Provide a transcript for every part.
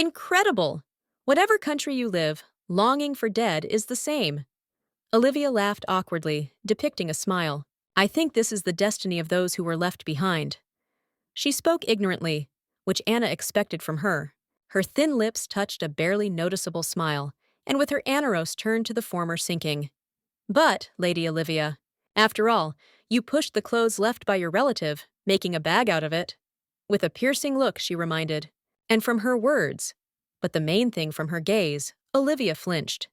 Incredible! Whatever country you live, longing for dead is the same. Olivia laughed awkwardly, depicting a smile. I think this is the destiny of those who were left behind. She spoke ignorantly, which Anna expected from her. Her thin lips touched a barely noticeable smile, and with her Anaros turned to the former sinking. But, Lady Olivia, after all, you pushed the clothes left by your relative, making a bag out of it. With a piercing look, she reminded. And from her words, but the main thing from her gaze, Olivia flinched.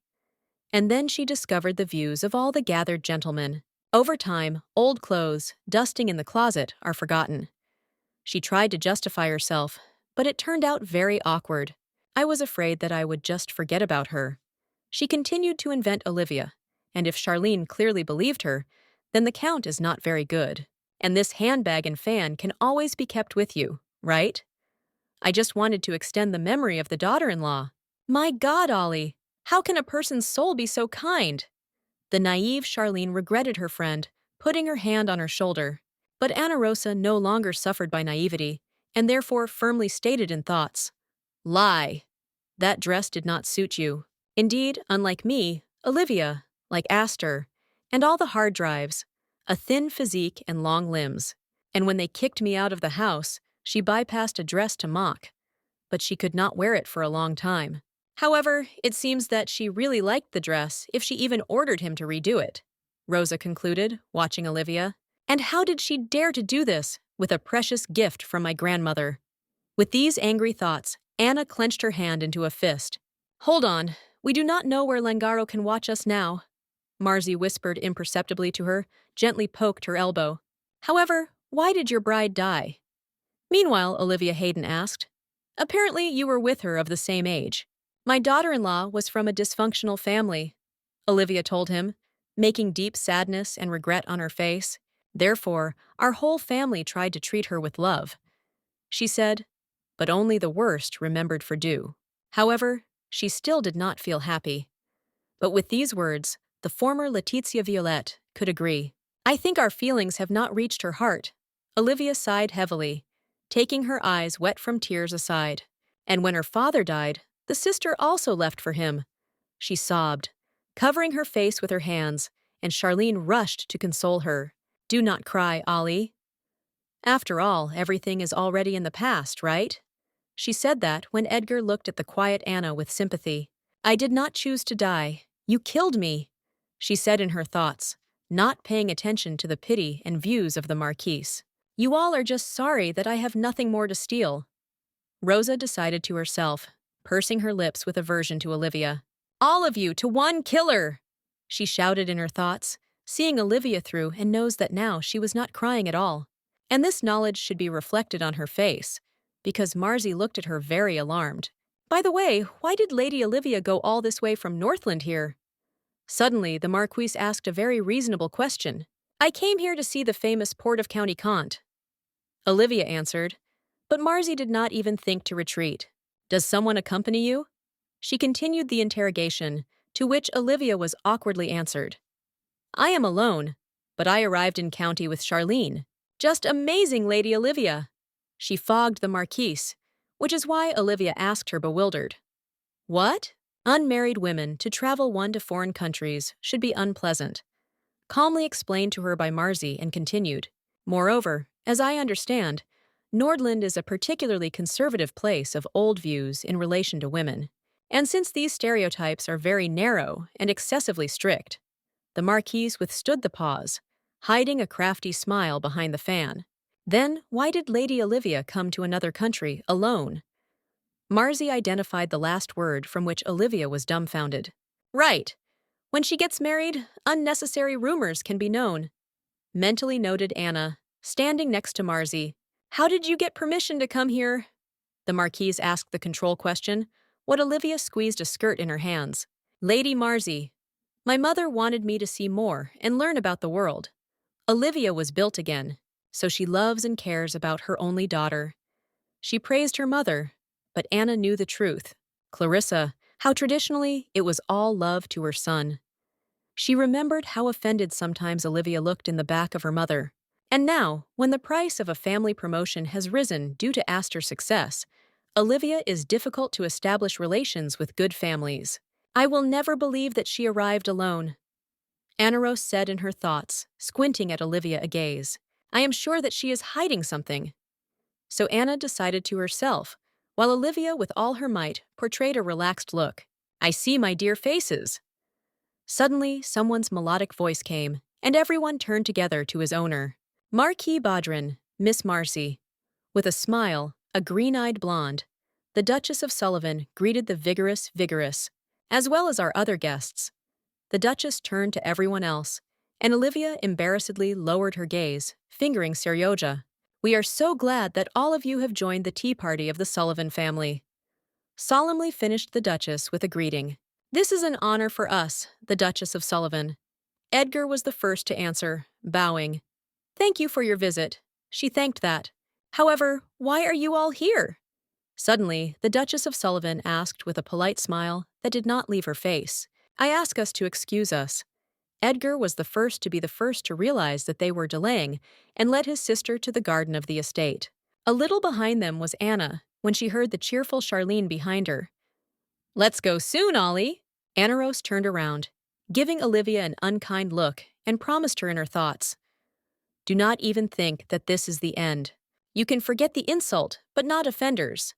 And then she discovered the views of all the gathered gentlemen. Over time, old clothes, dusting in the closet, are forgotten. She tried to justify herself, but it turned out very awkward. I was afraid that I would just forget about her. She continued to invent Olivia, and if Charlene clearly believed her, then the count is not very good. And this handbag and fan can always be kept with you, right? I just wanted to extend the memory of the daughter-in-law. My God, Ollie, how can a person's soul be so kind? The naive Charlene regretted her friend, putting her hand on her shoulder. But Anna Rosa no longer suffered by naivety, and therefore firmly stated in thoughts, lie. That dress did not suit you. Indeed, unlike me, Olivia, like Astor, and all the hard drives, a thin physique and long limbs. And when they kicked me out of the house, she bypassed a dress to mock. But she could not wear it for a long time. However, it seems that she really liked the dress if she even ordered him to redo it, Rosa concluded, watching Olivia. And how did she dare to do this with a precious gift from my grandmother? With these angry thoughts, Anna clenched her hand into a fist. Hold on, we do not know where Langaro can watch us now, Marzi whispered imperceptibly to her, gently poked her elbow. However, why did your bride die? Meanwhile, Olivia Hayden asked. Apparently you were with her of the same age. My daughter-in-law was from a dysfunctional family, Olivia told him, making deep sadness and regret on her face. Therefore, our whole family tried to treat her with love. She said, but only the worst remembered for due. However, she still did not feel happy. But with these words, the former Letitia Violet could agree. I think our feelings have not reached her heart. Olivia sighed heavily, taking her eyes wet from tears aside. And when her father died, the sister also left for him. She sobbed, covering her face with her hands, and Charlene rushed to console her. Do not cry, Ollie. After all, everything is already in the past, right? She said that when Edgar looked at the quiet Anna with sympathy. I did not choose to die. You killed me, she said in her thoughts, not paying attention to the pity and views of the Marquise. You all are just sorry that I have nothing more to steal. Rosa decided to herself, pursing her lips with aversion to Olivia. All of you to one killer, she shouted in her thoughts, seeing Olivia through and knows that now she was not crying at all. And this knowledge should be reflected on her face, because Marzi looked at her very alarmed. By the way, why did Lady Olivia go all this way from Northland here? Suddenly, the Marquise asked a very reasonable question. I came here to see the famous Port of County Kant. Olivia answered, but Marzi did not even think to retreat. Does someone accompany you? She continued the interrogation, to which Olivia was awkwardly answered. I am alone, but I arrived in county with Charlene. Just amazing, Lady Olivia. She fogged the Marquise, which is why Olivia asked her bewildered. What? Unmarried women to travel one to foreign countries should be unpleasant. Calmly explained to her by Marzi and continued. Moreover, as I understand, Nordland is a particularly conservative place of old views in relation to women. And since these stereotypes are very narrow and excessively strict, the Marquise withstood the pause, hiding a crafty smile behind the fan. Then, why did Lady Olivia come to another country alone? Marzi identified the last word from which Olivia was dumbfounded. Right. When she gets married, unnecessary rumors can be known. Mentally noted Anna, standing next to Marzi. How did you get permission to come here? The Marquise asked the control question, what Olivia squeezed a skirt in her hands. Lady Marzi, my mother wanted me to see more and learn about the world. Olivia was built again, so she loves and cares about her only daughter. She praised her mother, but Anna knew the truth. Clarissa, how traditionally it was all love to her son. She remembered how offended sometimes Olivia looked in the back of her mother. And now, when the price of a family promotion has risen due to Astor's success, Olivia is difficult to establish relations with good families. I will never believe that she arrived alone. Anaros said in her thoughts, squinting at Olivia a gaze. I am sure that she is hiding something. So Anna decided to herself, while Olivia, with all her might, portrayed a relaxed look. I see my dear faces. Suddenly, someone's melodic voice came, and everyone turned together to his owner. Marquis Baudrin, Miss Marcy. With a smile, a green-eyed blonde, the Duchess of Sullivan greeted the vigorous, as well as our other guests. The Duchess turned to everyone else, and Olivia embarrassedly lowered her gaze, fingering Seryoja. We are so glad that all of you have joined the tea party of the Sullivan family. Solemnly finished the Duchess with a greeting. This is an honor for us, the Duchess of Sullivan. Edgar was the first to answer, bowing. Thank you for your visit. She thanked that. However, why are you all here? Suddenly, the Duchess of Sullivan asked with a polite smile that did not leave her face. I ask us to excuse us. Edgar was the first to realize that they were delaying and led his sister to the garden of the estate. A little behind them was Anna, when she heard the cheerful Charlene behind her. Let's go soon, Ollie. Anaros turned around, giving Olivia an unkind look, and promised her in her thoughts. Do not even think that this is the end. You can forget the insult, but not offenders,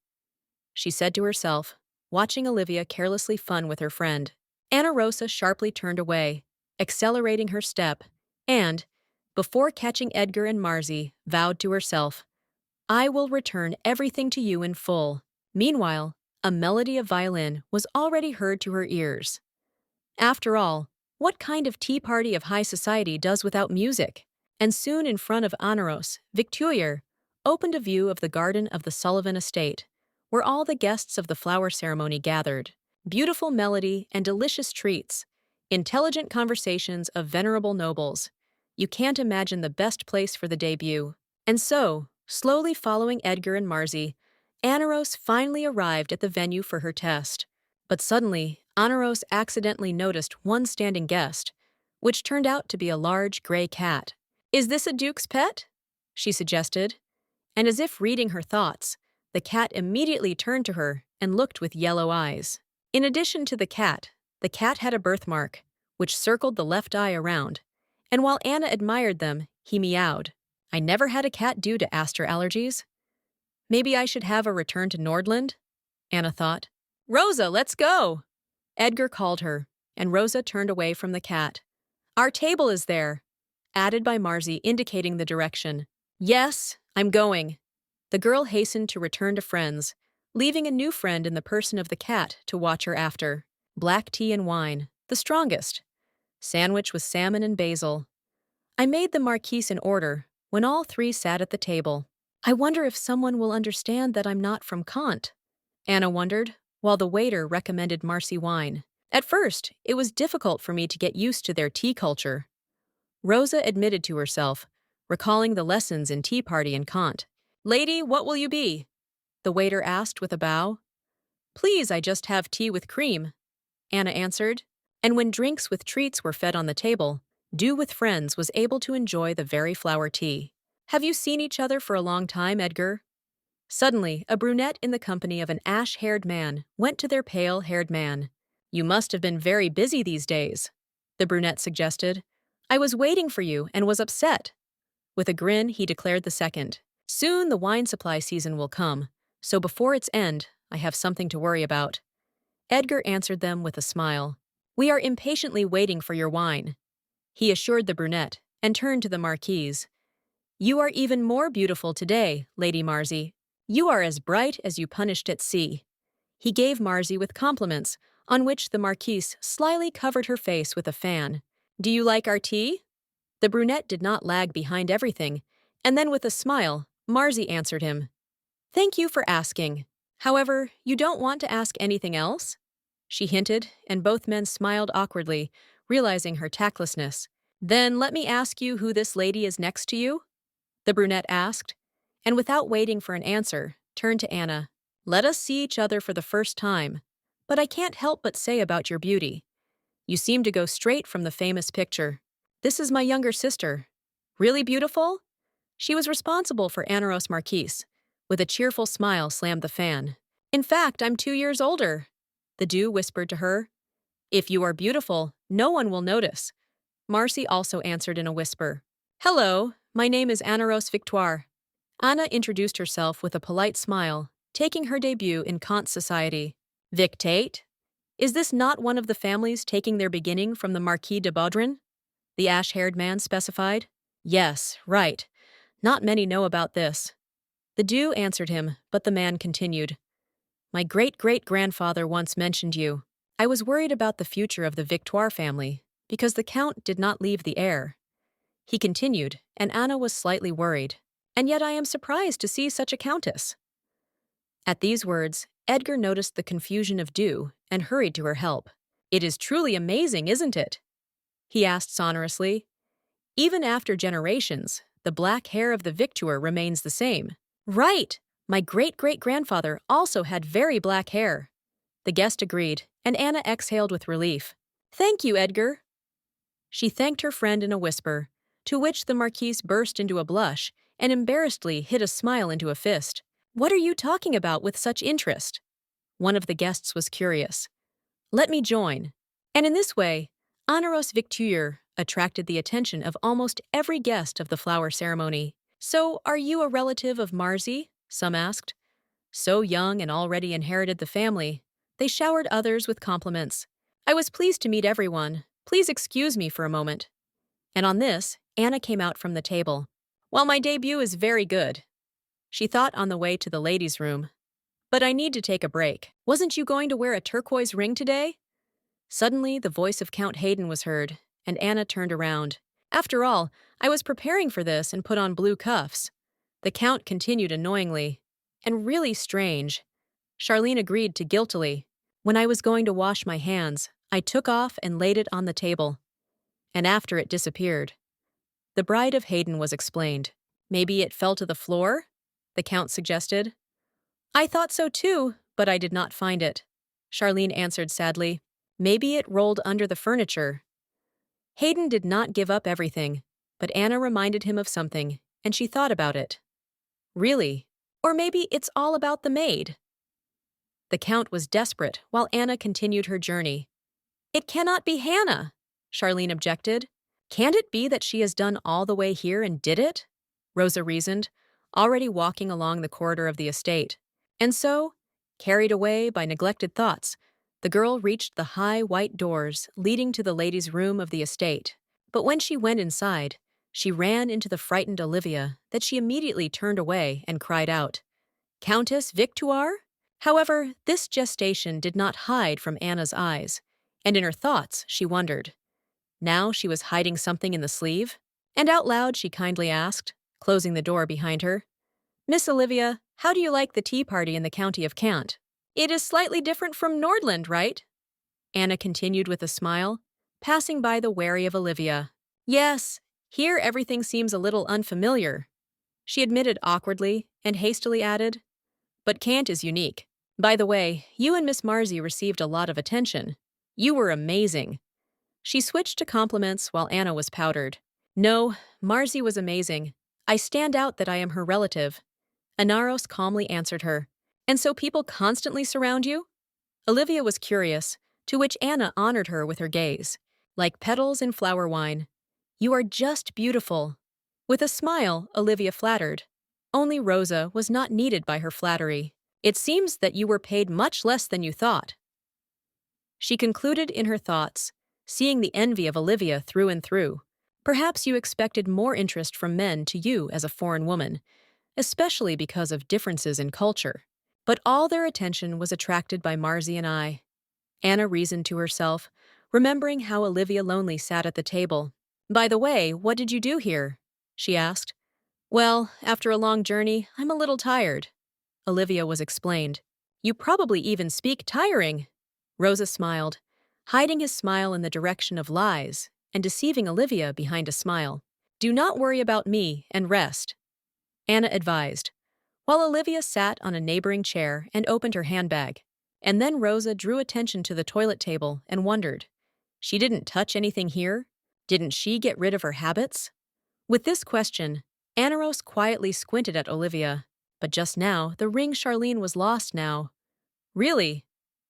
she said to herself, watching Olivia carelessly fun with her friend. Anna Rosa sharply turned away, accelerating her step, and, before catching Edgar and Marzi, vowed to herself, I will return everything to you in full. Meanwhile, a melody of violin was already heard to her ears. After all, what kind of tea party of high society does without music? And soon in front of Anaros, Victoire opened a view of the garden of the Sullivan estate, where all the guests of the flower ceremony gathered. Beautiful melody and delicious treats, intelligent conversations of venerable nobles. You can't imagine the best place for the debut. And so, slowly following Edgar and Marzi, Anaros finally arrived at the venue for her test. But suddenly, Anaros accidentally noticed one standing guest, which turned out to be a large gray cat. Is this a duke's pet? She suggested. And as if reading her thoughts, the cat immediately turned to her and looked with yellow eyes. In addition to the cat had a birthmark, which circled the left eye around, and while Anna admired them, he meowed. I never had a cat due to Aster allergies. Maybe I should have a return to Nordland, Anna thought. Rosa, let's go! Edgar called her, and Rosa turned away from the cat. Our table is there, added by Marzi, indicating the direction. Yes, I'm going. The girl hastened to return to friends, leaving a new friend in the person of the cat to watch her after. Black tea and wine, the strongest. Sandwich with salmon and basil. I made the marquise in order when all three sat at the table. I wonder if someone will understand that I'm not from Kant, Anna wondered, while the waiter recommended Marcy wine. At first, it was difficult for me to get used to their tea culture. Rosa admitted to herself, recalling the lessons in tea party in Kant. Lady, what will you be? The waiter asked with a bow. Please, I just have tea with cream, Anna answered. And when drinks with treats were fed on the table, Dew with Friends was able to enjoy the very flower tea. Have you seen each other for a long time, Edgar? Suddenly, a brunette in the company of an ash-haired man went to their pale-haired man. You must have been very busy these days, the brunette suggested. I was waiting for you and was upset. With a grin, he declared the second. Soon the wine supply season will come, so before its end, I have something to worry about. Edgar answered them with a smile. We are impatiently waiting for your wine, he assured the brunette, and turned to the marquise. You are even more beautiful today, Lady Marzi. You are as bright as you punished at sea. He gave Marzi with compliments, on which the marquise slyly covered her face with a fan. Do you like our tea? The brunette did not lag behind everything, and then with a smile, Marzi answered him. Thank you for asking. However, you don't want to ask anything else? She hinted, and both men smiled awkwardly, realizing her tactlessness. Then let me ask you who this lady is next to you? The brunette asked, and without waiting for an answer, turned to Anna. Let us see each other for the first time, but I can't help but say about your beauty. You seem to go straight from the famous picture. This is my younger sister. Really beautiful? She was responsible for Anaros Marquise. With a cheerful smile slammed the fan. In fact, I'm 2 years older. The Dew whispered to her. If you are beautiful, no one will notice. Marcy also answered in a whisper. Hello, my name is Anna Rose Victoire. Anna introduced herself with a polite smile, taking her debut in Kant's society. Victate? Is this not one of the families taking their beginning from the Marquis de Baudrin? The ash-haired man specified. Yes, right. Not many know about this. The Dew answered him, but the man continued. My great-great-grandfather once mentioned you. I was worried about the future of the Victoire family, because the Count did not leave the heir. He continued, and Anna was slightly worried. And yet I am surprised to see such a countess. At these words, Edgar noticed the confusion of Dew and hurried to her help. It is truly amazing, isn't it? He asked sonorously. Even after generations, the black hair of the Victoire remains the same. Right! My great-great-grandfather also had very black hair. The guest agreed, and Anna exhaled with relief. Thank you, Edgar. She thanked her friend in a whisper, to which the Marquise burst into a blush and embarrassedly hid a smile into a fist. What are you talking about with such interest? One of the guests was curious. Let me join. And in this way, Honoros Victoire attracted the attention of almost every guest of the flower ceremony. So, are you a relative of Marzi? Some asked. So young and already inherited the family, they showered others with compliments. I was pleased to meet everyone. Please excuse me for a moment. And on this, Anna came out from the table. Well, my debut is very good. She thought on the way to the ladies' room. But I need to take a break. Wasn't you going to wear a turquoise ring today? Suddenly, the voice of Count Hayden was heard, and Anna turned around. After all, I was preparing for this and put on blue cuffs. The Count continued annoyingly. And really strange. Charlene agreed to guiltily. When I was going to wash my hands, I took off and laid it on the table. And after it disappeared. The bride of Hayden was explained. Maybe it fell to the floor? The Count suggested. I thought so too, but I did not find it. Charlene answered sadly. Maybe it rolled under the furniture. Hayden did not give up everything, but Anna reminded him of something, and she thought about it. Really? Or maybe it's all about the maid. The Count was desperate while Anna continued her journey. It cannot be Hannah, Charlene objected. Can't it be that she has done all the way here and did it? Rosa reasoned, already walking along the corridor of the estate. And so, carried away by neglected thoughts, the girl reached the high white doors leading to the ladies' room of the estate. But when she went inside, she ran into the frightened Olivia that she immediately turned away and cried out, Countess Victoire? However, this gestation did not hide from Anna's eyes, and in her thoughts she wondered. Now she was hiding something in the sleeve? And out loud she kindly asked, closing the door behind her, Miss Olivia, how do you like the tea party in the county of Kent? It is slightly different from Nordland, right? Anna continued with a smile, passing by the wary of Olivia. Yes, here everything seems a little unfamiliar. She admitted awkwardly and hastily added, But Kent is unique. By the way, you and Miss Marzi received a lot of attention. You were amazing. She switched to compliments while Anna was powdered. No, Marzi was amazing. I stand out that I am her relative. Anaros calmly answered her. And so people constantly surround you? Olivia was curious, to which Anna honored her with her gaze. Like petals in flower wine. You are just beautiful. With a smile, Olivia flattered. Only Rosa was not needed by her flattery. It seems that you were paid much less than you thought. She concluded in her thoughts, seeing the envy of Olivia through and through. Perhaps you expected more interest from men to you as a foreign woman, especially because of differences in culture. But all their attention was attracted by Marzi and I. Anna reasoned to herself, remembering how Olivia Lonely sat at the table. By the way, what did you do here? She asked. Well, after a long journey, I'm a little tired. Olivia was explained. You probably even speak tiring. Rosa smiled, hiding his smile in the direction of lies and deceiving Olivia behind a smile. Do not worry about me and rest, Anna advised, while Olivia sat on a neighboring chair and opened her handbag. And then Rosa drew attention to the toilet table and wondered. She didn't touch anything here? Didn't she get rid of her habits? With this question, Anaros quietly squinted at Olivia. But just now, the ring Charlene was lost now. Really?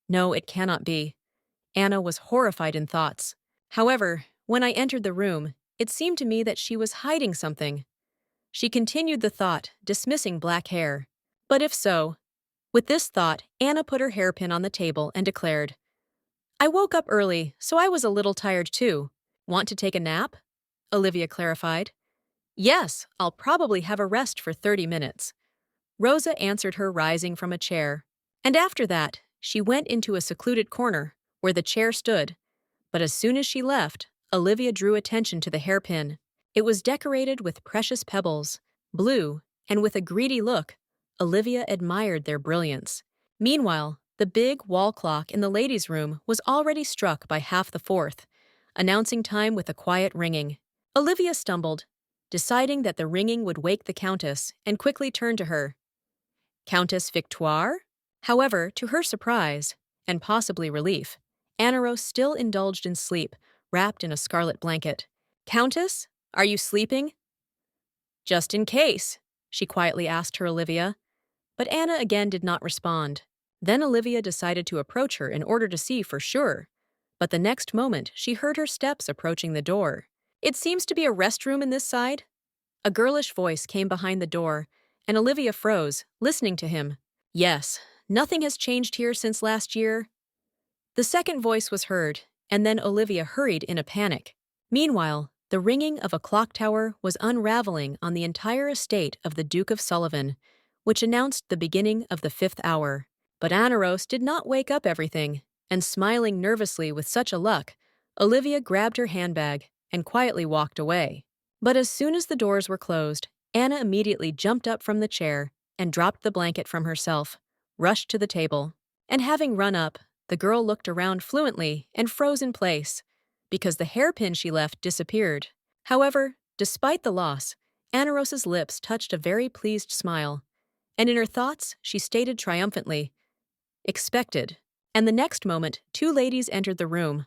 No, it cannot be. Anna was horrified in thoughts. However, when I entered the room, it seemed to me that she was hiding something. She continued the thought, dismissing black hair. But if so, with this thought, Anna put her hairpin on the table and declared, I woke up early, so I was a little tired too. Want to take a nap? Olivia clarified. Yes, I'll probably have a rest for 30 minutes. Rosa answered her, rising from a chair. And after that, she went into a secluded corner, where the chair stood. But as soon as she left, Olivia drew attention to the hairpin. It was decorated with precious pebbles, blue, and with a greedy look, Olivia admired their brilliance. Meanwhile, the big wall clock in the ladies' room was already struck by half the fourth, announcing time with a quiet ringing. Olivia stumbled, deciding that the ringing would wake the Countess, and quickly turned to her. Countess Victoire? However, to her surprise, and possibly relief, Anaros still indulged in sleep, wrapped in a scarlet blanket. Countess, are you sleeping? Just in case, she quietly asked her Olivia. But Anna again did not respond. Then Olivia decided to approach her in order to see for sure. But the next moment, she heard her steps approaching the door. It seems to be a restroom in this side. A girlish voice came behind the door, and Olivia froze, listening to him. Yes, nothing has changed here since last year. The second voice was heard, and then Olivia hurried in a panic. Meanwhile, the ringing of a clock tower was unraveling on the entire estate of the Duke of Sullivan, which announced the beginning of the 5th hour. But Anaros did not wake up everything, and smiling nervously with such a luck, Olivia grabbed her handbag and quietly walked away. But as soon as the doors were closed, Anna immediately jumped up from the chair and dropped the blanket from herself, rushed to the table, and having run up, the girl looked around fluently and froze in place, because the hairpin she left disappeared. However, despite the loss, Anaros's lips touched a very pleased smile, and in her thoughts she stated triumphantly, expected. And the next moment, two ladies entered the room.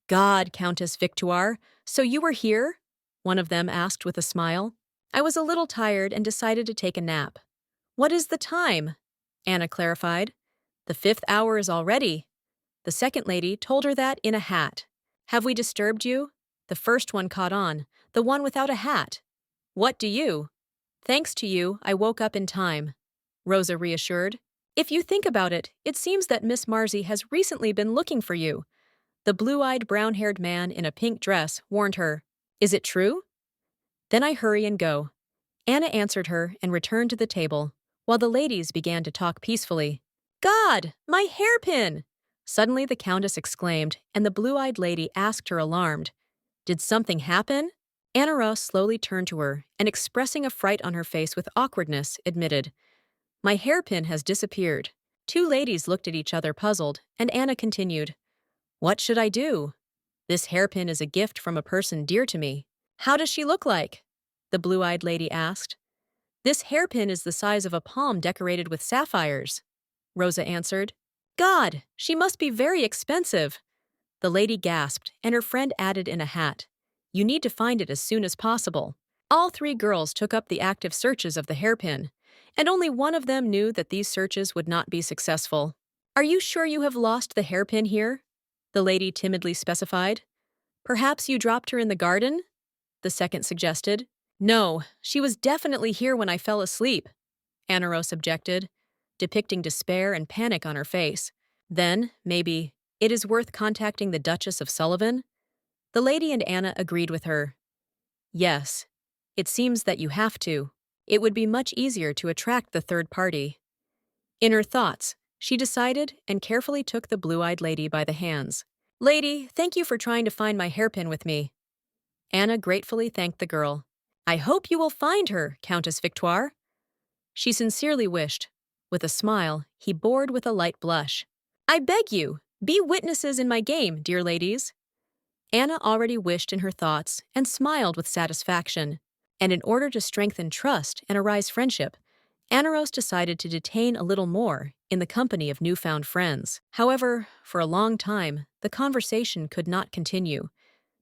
God, Countess Victoire, so you were here? One of them asked with a smile. I was a little tired and decided to take a nap. What is the time? Anna clarified. The 5th hour is already. The second lady told her that in a hat. Have we disturbed you? The first one caught on, the one without a hat. What do you? Thanks to you, I woke up in time, Rosa reassured. If you think about it, it seems that Miss Marzi has recently been looking for you. The blue-eyed, brown-haired man in a pink dress warned her. Is it true? Then I hurry and go. Anna answered her and returned to the table, while the ladies began to talk peacefully. God, my hairpin! Suddenly the Countess exclaimed, and the blue-eyed lady asked her alarmed. Did something happen? Anna Ross slowly turned to her, and expressing a fright on her face with awkwardness, admitted, My hairpin has disappeared. Two ladies looked at each other puzzled, and Anna continued, What should I do? This hairpin is a gift from a person dear to me. How does she look like? The blue-eyed lady asked. This hairpin is the size of a palm decorated with sapphires, Rosa answered. God, she must be very expensive. The lady gasped, and her friend added in a hat, You need to find it as soon as possible. All three girls took up the active searches of the hairpin, and only one of them knew that these searches would not be successful. Are you sure you have lost the hairpin here? The lady timidly specified. Perhaps you dropped her in the garden? The second suggested. No, she was definitely here when I fell asleep, Anaros objected, depicting despair and panic on her face. Then, maybe, it is worth contacting the Duchess of Sullivan? The lady and Anna agreed with her. Yes, it seems that you have to. It would be much easier to attract the third party. In her thoughts, she decided and carefully took the blue-eyed lady by the hands. Lady, thank you for trying to find my hairpin with me. Anna gratefully thanked the girl. I hope you will find her, Countess Victoire. She sincerely wished. With a smile, he bored with a light blush. I beg you, be witnesses in my game, dear ladies. Anna already wished in her thoughts and smiled with satisfaction. And in order to strengthen trust and arise friendship, Anaros decided to detain a little more in the company of newfound friends. However, for a long time, the conversation could not continue,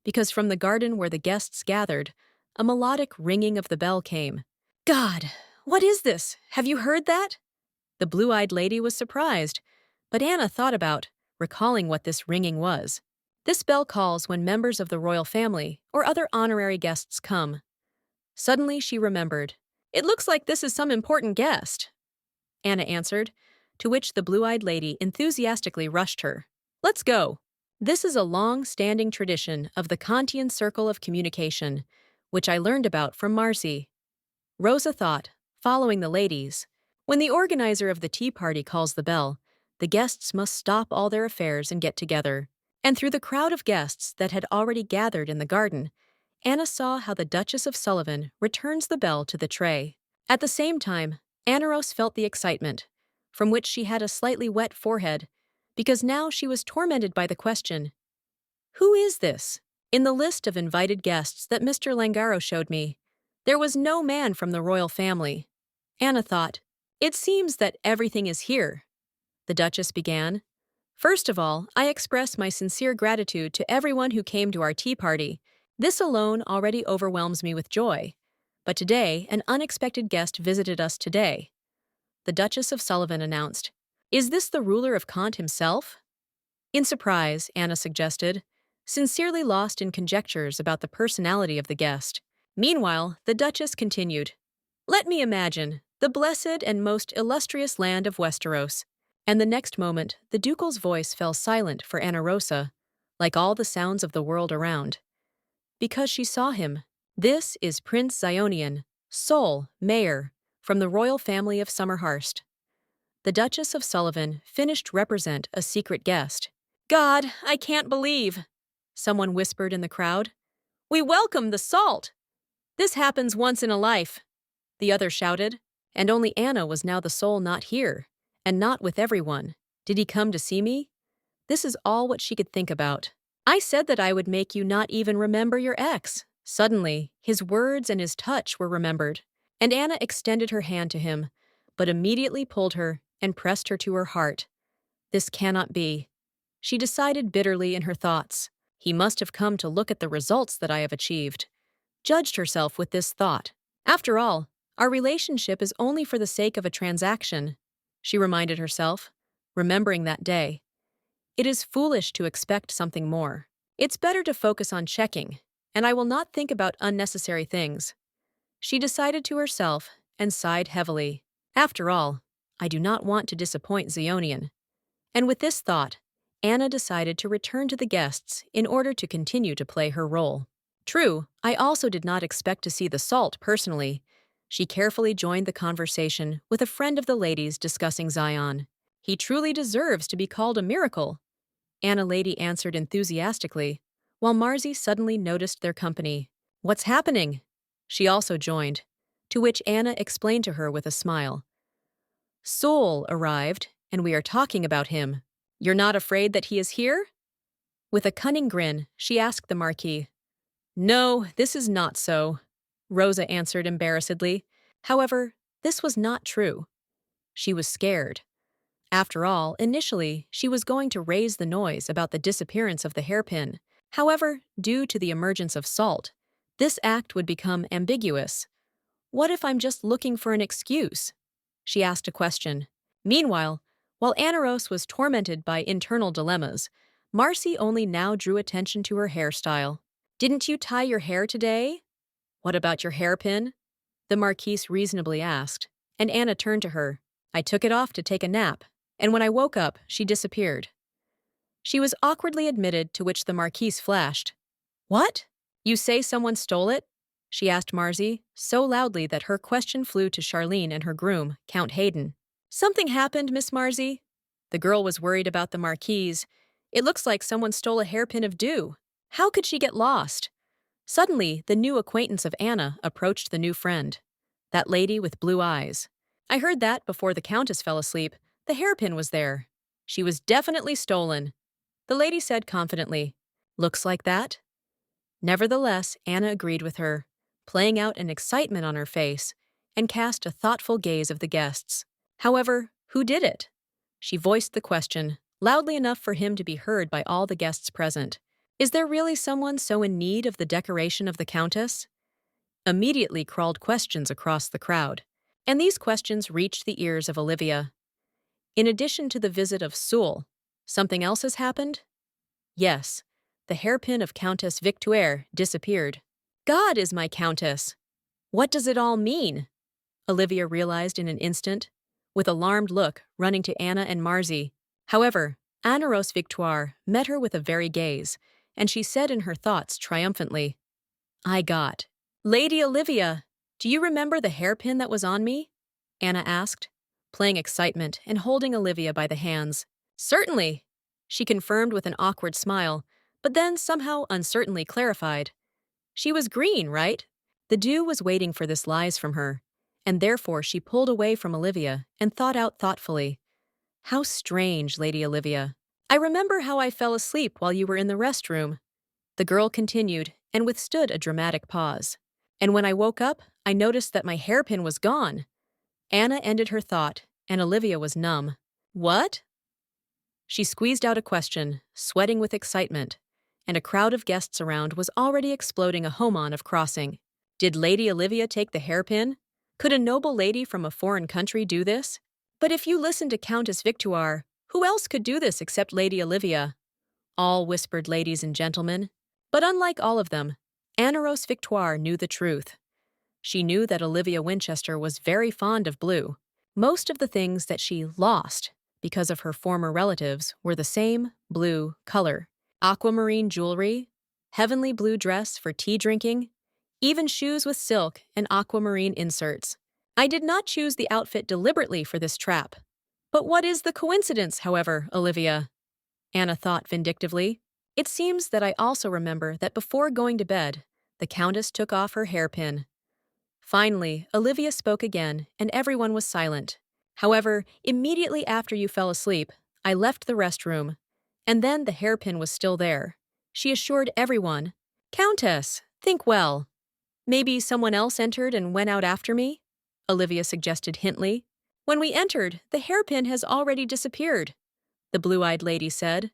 because from the garden where the guests gathered, a melodic ringing of the bell came. God, what is this? Have you heard that? The blue-eyed lady was surprised, But Anna thought about, recalling what this ringing was. This bell calls when members of the royal family or other honorary guests come. Suddenly she remembered. It looks like this is some important guest, Anna answered, to which the blue-eyed lady enthusiastically rushed her. Let's go. This is a long-standing tradition of the Kantian Circle of Communication, which I learned about from Marcy. Rosa thought, following the ladies. When the organizer of the tea party calls the bell, the guests must stop all their affairs and get together. And through the crowd of guests that had already gathered in the garden, Anna saw how the Duchess of Sullivan returns the bell to the tray. At the same time, Anaros felt the excitement, from which she had a slightly wet forehead, because now she was tormented by the question, who is this? In the list of invited guests that Mr. Langaro showed me, there was no man from the royal family. Anna thought, it seems that everything is here. The Duchess began. First of all, I express my sincere gratitude to everyone who came to our tea party. This alone already overwhelms me with joy. But today, an unexpected guest visited us today. The Duchess of Sullivan announced. Is this the ruler of Kant himself? In surprise, Anna suggested, sincerely lost in conjectures about the personality of the guest. Meanwhile, the Duchess continued. Let me imagine, the blessed and most illustrious land of Westeros. And the next moment, the ducal's voice fell silent for Anna Rosa, like all the sounds of the world around. Because she saw him. This is Prince Zionian, sole mayor, from the royal family of Summerhurst. The Duchess of Sullivan finished represent a secret guest. God, I can't believe, someone whispered in the crowd. We welcome the salt. This happens once in a life, the other shouted, and only Anna was now the sole not here, and not with everyone. Did he come to see me? This is all what she could think about. I said that I would make you not even remember your ex. Suddenly, his words and his touch were remembered, and Anna extended her hand to him, but immediately pulled her and pressed her to her heart. This cannot be. She decided bitterly in her thoughts. He must have come to look at the results that I have achieved. Judged herself with this thought. After all, our relationship is only for the sake of a transaction, she reminded herself, remembering that day. It is foolish to expect something more. It's better to focus on checking, and I will not think about unnecessary things. She decided to herself and sighed heavily. After all, I do not want to disappoint Zionian. And with this thought, Anna decided to return to the guests in order to continue to play her role. True, I also did not expect to see the salt personally. She carefully joined the conversation with a friend of the ladies discussing Zion. He truly deserves to be called a miracle, Anna Lady answered enthusiastically, while Marzi suddenly noticed their company. What's happening? She also joined, to which Anna explained to her with a smile. Sol arrived, and we are talking about him. You're not afraid that he is here? With a cunning grin, she asked the Marquis. No, this is not so, Rosa answered embarrassedly. However, this was not true. She was scared. After all, initially, she was going to raise the noise about the disappearance of the hairpin. However, due to the emergence of salt, this act would become ambiguous. What if I'm just looking for an excuse? She asked a question. Meanwhile, while Anaros was tormented by internal dilemmas, Marcy only now drew attention to her hairstyle. Didn't you tie your hair today? What about your hairpin? The Marquise reasonably asked, and Anna turned to her. I took it off to take a nap, and when I woke up, she disappeared. She was awkwardly admitted, to which the Marquise flashed. What? You say someone stole it? She asked Marzi, so loudly that her question flew to Charlene and her groom, Count Hayden. Something happened, Miss Marzi? The girl was worried about the Marquise. It looks like someone stole a hairpin of dew. How could she get lost? Suddenly, the new acquaintance of Anna approached the new friend. That lady with blue eyes. I heard that before the Countess fell asleep. The hairpin was there. She was definitely stolen, the lady said confidently. Looks like that? Nevertheless, Anna agreed with her, playing out an excitement on her face, and cast a thoughtful gaze of the guests. However, who did it? She voiced the question, loudly enough for him to be heard by all the guests present. Is there really someone so in need of the decoration of the Countess? Immediately crawled questions across the crowd, and these questions reached the ears of Olivia. In addition to the visit of Sul, something else has happened? Yes, the hairpin of Countess Victoire disappeared. God is my countess! What does it all mean? Olivia realized in an instant, with alarmed look running to Anna and Marzi. However, Anna Rose Victoire met her with a very gaze, and she said in her thoughts triumphantly, I got. Lady Olivia, do you remember the hairpin that was on me? Anna asked, playing excitement and holding Olivia by the hands. Certainly, she confirmed with an awkward smile, but then somehow uncertainly clarified. She was green, right? The dew was waiting for this lies from her, and therefore she pulled away from Olivia and thought out thoughtfully. How strange, Lady Olivia. I remember how I fell asleep while you were in the restroom. The girl continued and withstood a dramatic pause. And when I woke up, I noticed that my hairpin was gone. Anna ended her thought, and Olivia was numb. What? She squeezed out a question, sweating with excitement, and a crowd of guests around was already exploding a homon of crossing. Did Lady Olivia take the hairpin? Could a noble lady from a foreign country do this? But if you listen to Countess Victoire, who else could do this except Lady Olivia? All whispered ladies and gentlemen. But unlike all of them, Anna Rose Victoire knew the truth. She knew that Olivia Winchester was very fond of blue. Most of the things that she lost because of her former relatives were the same blue color. Aquamarine jewelry, heavenly blue dress for tea drinking, even shoes with silk and aquamarine inserts. I did not choose the outfit deliberately for this trap. But what is the coincidence, however, Olivia? Anna thought vindictively. It seems that I also remember that before going to bed, the Countess took off her hairpin. Finally, Olivia spoke again, and everyone was silent. However, immediately after you fell asleep, I left the restroom, and then the hairpin was still there. She assured everyone, Countess, think well. Maybe someone else entered and went out after me? Olivia suggested hintily. When we entered, the hairpin has already disappeared, the blue-eyed lady said.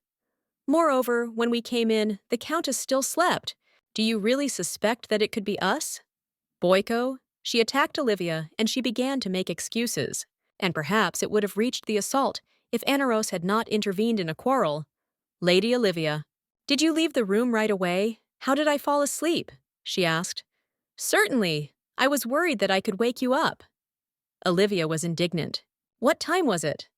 Moreover, when we came in, the Countess still slept. Do you really suspect that it could be us? Boyko, she attacked Olivia and she began to make excuses. And perhaps it would have reached the assault if Anna Rose had not intervened in a quarrel. Lady Olivia, did you leave the room right away? How did I fall asleep? She asked. Certainly. I was worried that I could wake you up. Olivia was indignant. What time was it?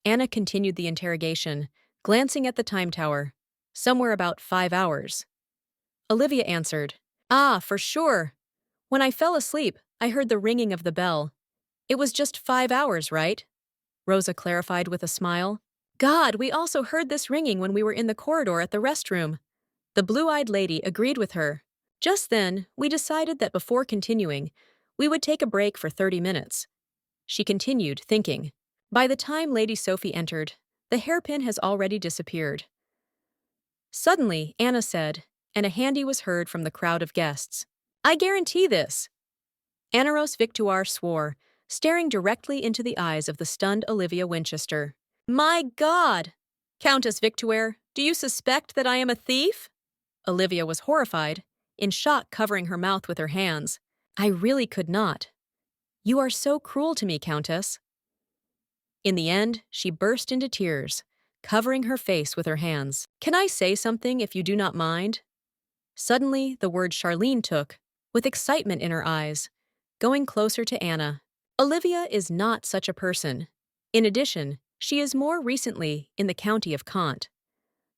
Anna continued the interrogation, glancing at the time tower. Somewhere about 5 hours. Olivia answered, Ah, for sure. When I fell asleep, I heard the ringing of the bell. It was just 5 hours, right? Rosa clarified with a smile. God, we also heard this ringing when we were in the corridor at the restroom. The blue-eyed lady agreed with her. Just then, we decided that before continuing, we would take a break for 30 minutes. She continued, thinking. By the time Lady Sophie entered, the hairpin has already disappeared. Suddenly, Anna said, and a handy was heard from the crowd of guests. I guarantee this. Anna Rose Victoire swore, staring directly into the eyes of the stunned Olivia Winchester. My God! Countess Victoire, do you suspect that I am a thief? Olivia was horrified, in shock covering her mouth with her hands. I really could not. You are so cruel to me, Countess. In the end, she burst into tears, covering her face with her hands. Can I say something if you do not mind? Suddenly, the word Charlene took, with excitement in her eyes, going closer to Anna. Olivia is not such a person. In addition, she is more recently in the county of Kant.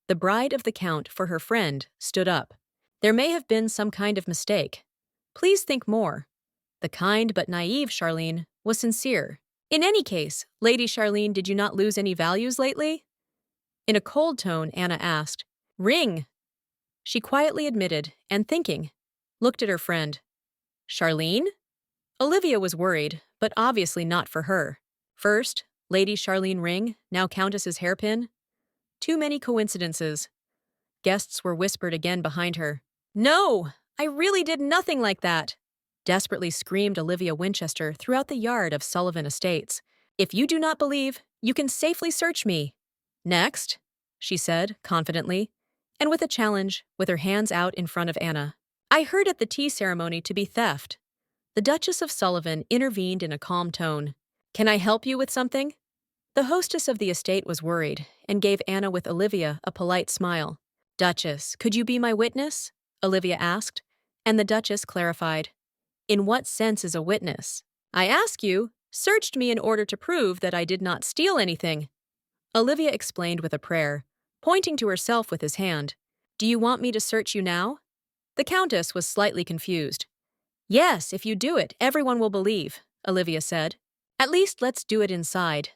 The bride of the Count for her friend stood up. There may have been some kind of mistake. Please think more. The kind but naive Charlene was sincere. In any case, Lady Charlene, did you not lose any values lately? In a cold tone, Anna asked. Ring. She quietly admitted, and thinking, looked at her friend. Charlene? Olivia was worried, but obviously not for her. First, Lady Charlene ring, now Countess's hairpin. Too many coincidences. Guests were whispered again behind her. No! I really did nothing like that! Desperately screamed Olivia Winchester throughout the yard of Sullivan Estates. If you do not believe, you can safely search me. Next, she said, confidently, and with a challenge, with her hands out in front of Anna. I heard at the tea ceremony to be theft. The Duchess of Sullivan intervened in a calm tone. Can I help you with something? The hostess of the estate was worried and gave Anna with Olivia a polite smile. "Duchess, could you be my witness?" Olivia asked, and the Duchess clarified. "In what sense is a witness?" "I ask you, searched me in order to prove that I did not steal anything." Olivia explained with a prayer, pointing to herself with his hand. "Do you want me to search you now?" The Countess was slightly confused. "Yes, if you do it, everyone will believe," Olivia said. "At least let's do it inside,"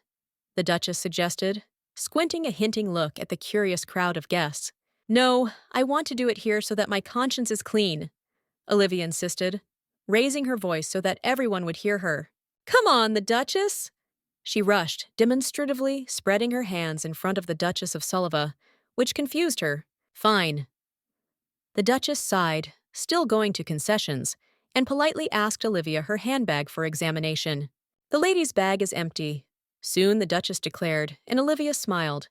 the Duchess suggested, squinting a hinting look at the curious crowd of guests. "No, I want to do it here so that my conscience is clean," Olivia insisted, raising her voice so that everyone would hear her. "Come on, the Duchess!" She rushed, demonstratively spreading her hands in front of the Duchess of Sullivan, which confused her. "Fine." The Duchess sighed, still going to concessions, and politely asked Olivia her handbag for examination. "The lady's bag is empty," soon the Duchess declared, and Olivia smiled.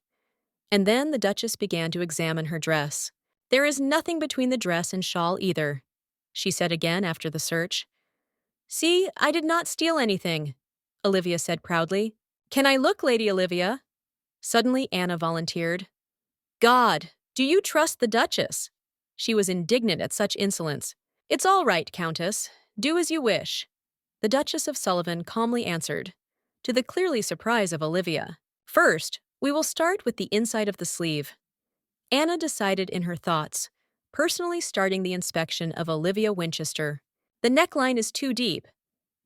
And then the Duchess began to examine her dress. "There is nothing between the dress and shawl either," she said again after the search. "See, I did not steal anything," Olivia said proudly. "Can I look, Lady Olivia?" Suddenly Anna volunteered. "God, do you trust the Duchess?" She was indignant at such insolence. "It's all right, Countess. Do as you wish," the Duchess of Sullivan calmly answered, to the clearly surprise of Olivia. "First, we will start with the inside of the sleeve." Anna decided in her thoughts, personally starting the inspection of Olivia Winchester. "The neckline is too deep,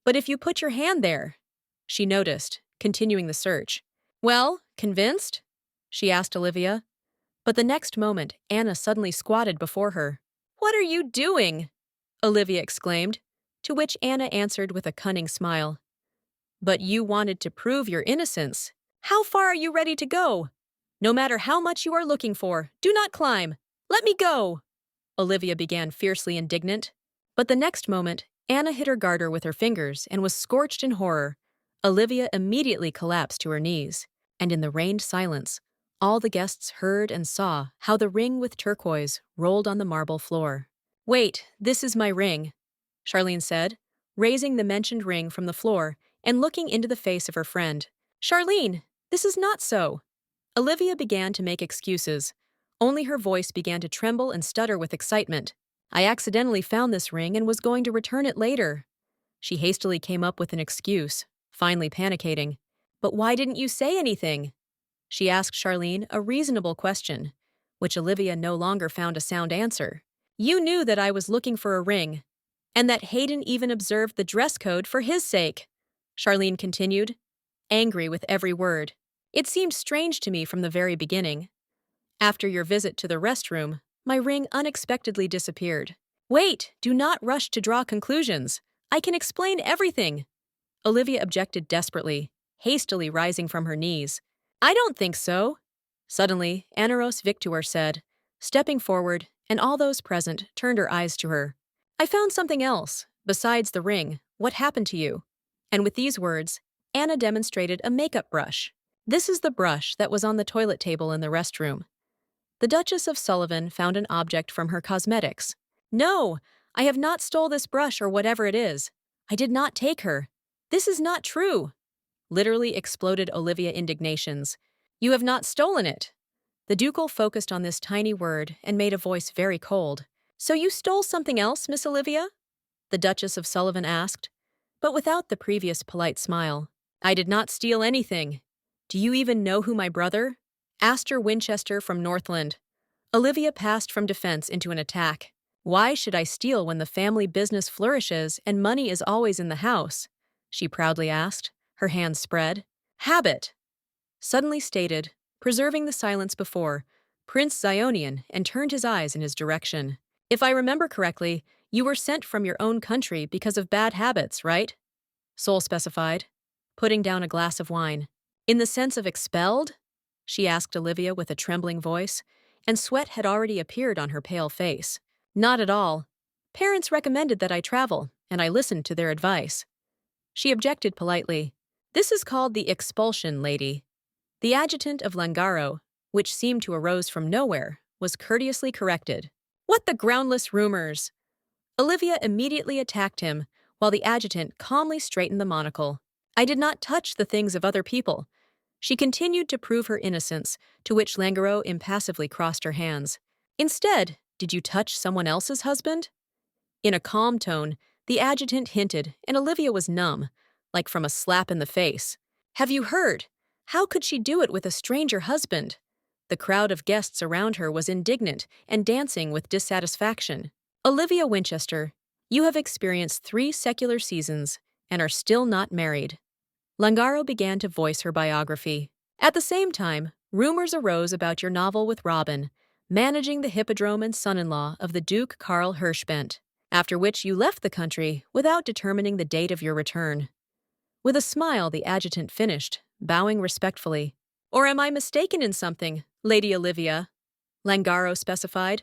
but if you put your hand there," she noticed, continuing the search. "Well, convinced?" she asked Olivia. But the next moment, Anna suddenly squatted before her. "What are you doing?" Olivia exclaimed, to which Anna answered with a cunning smile. "But you wanted to prove your innocence. How far are you ready to go? No matter how much you are looking for, do not climb. Let me go!" Olivia began fiercely indignant. But the next moment, Anna hit her garter with her fingers and was scorched in horror. Olivia immediately collapsed to her knees, and in the rained silence, all the guests heard and saw how the ring with turquoise rolled on the marble floor. "Wait, this is my ring," Charlene said, raising the mentioned ring from the floor and looking into the face of her friend. "Charlene, this is not so." Olivia began to make excuses. Only her voice began to tremble and stutter with excitement. "I accidentally found this ring and was going to return it later." She hastily came up with an excuse, finally panicking. "But why didn't you say anything?" She asked Charlene a reasonable question, which Olivia no longer found a sound answer. "You knew that I was looking for a ring, and that Hayden even observed the dress code for his sake," Charlene continued, angry with every word. "It seemed strange to me from the very beginning. After your visit to the restroom, my ring unexpectedly disappeared." "Wait, do not rush to draw conclusions. I can explain everything," Olivia objected desperately, hastily rising from her knees. "I don't think so," suddenly Anaros Victor said, stepping forward, and all those present turned their eyes to her. "I found something else, besides the ring. What happened to you?" And with these words, Anna demonstrated a makeup brush. "This is the brush that was on the toilet table in the restroom." The Duchess of Sullivan found an object from her cosmetics. "No, I have not stole this brush or whatever it is. I did not take her. This is not true," literally exploded Olivia indignations. "You have not stolen it." The ducal focused on this tiny word and made a voice very cold. "So you stole something else, Miss Olivia?" the Duchess of Sullivan asked, but without the previous polite smile. "I did not steal anything. Do you even know who my brother? Astor Winchester from Northland." Olivia passed from defense into an attack. "Why should I steal when the family business flourishes and money is always in the house?" she proudly asked, her hands spread. "Habit," suddenly stated, preserving the silence before Prince Zionian, and turned his eyes in his direction. "If I remember correctly, you were sent from your own country because of bad habits, right?" Sol specified, putting down a glass of wine. "In the sense of expelled?" she asked Olivia with a trembling voice, and sweat had already appeared on her pale face. "Not at all. Parents recommended that I travel, and I listened to their advice." She objected politely. "This is called the expulsion, lady." The adjutant of Langaro, which seemed to arose from nowhere, was courteously corrected. "What the groundless rumors!" Olivia immediately attacked him, while the adjutant calmly straightened the monocle. "I did not touch the things of other people. She continued to prove her innocence, to which Langaro impassively crossed her hands. Instead, did you touch someone else's husband? In a calm tone, the adjutant hinted, and Olivia was numb, like from a slap in the face. Have you heard? How could she do it with a stranger husband? The crowd of guests around her was indignant and dancing with dissatisfaction. Olivia Winchester, you have experienced 3 secular seasons and are still not married. Langaro began to voice her biography. At the same time, rumors arose about your novel with Robin, managing the hippodrome and son-in-law of the Duke Karl Hirschbent, after which you left the country without determining the date of your return. With a smile, the adjutant finished, bowing respectfully. Or am I mistaken in something, Lady Olivia? Langaro specified,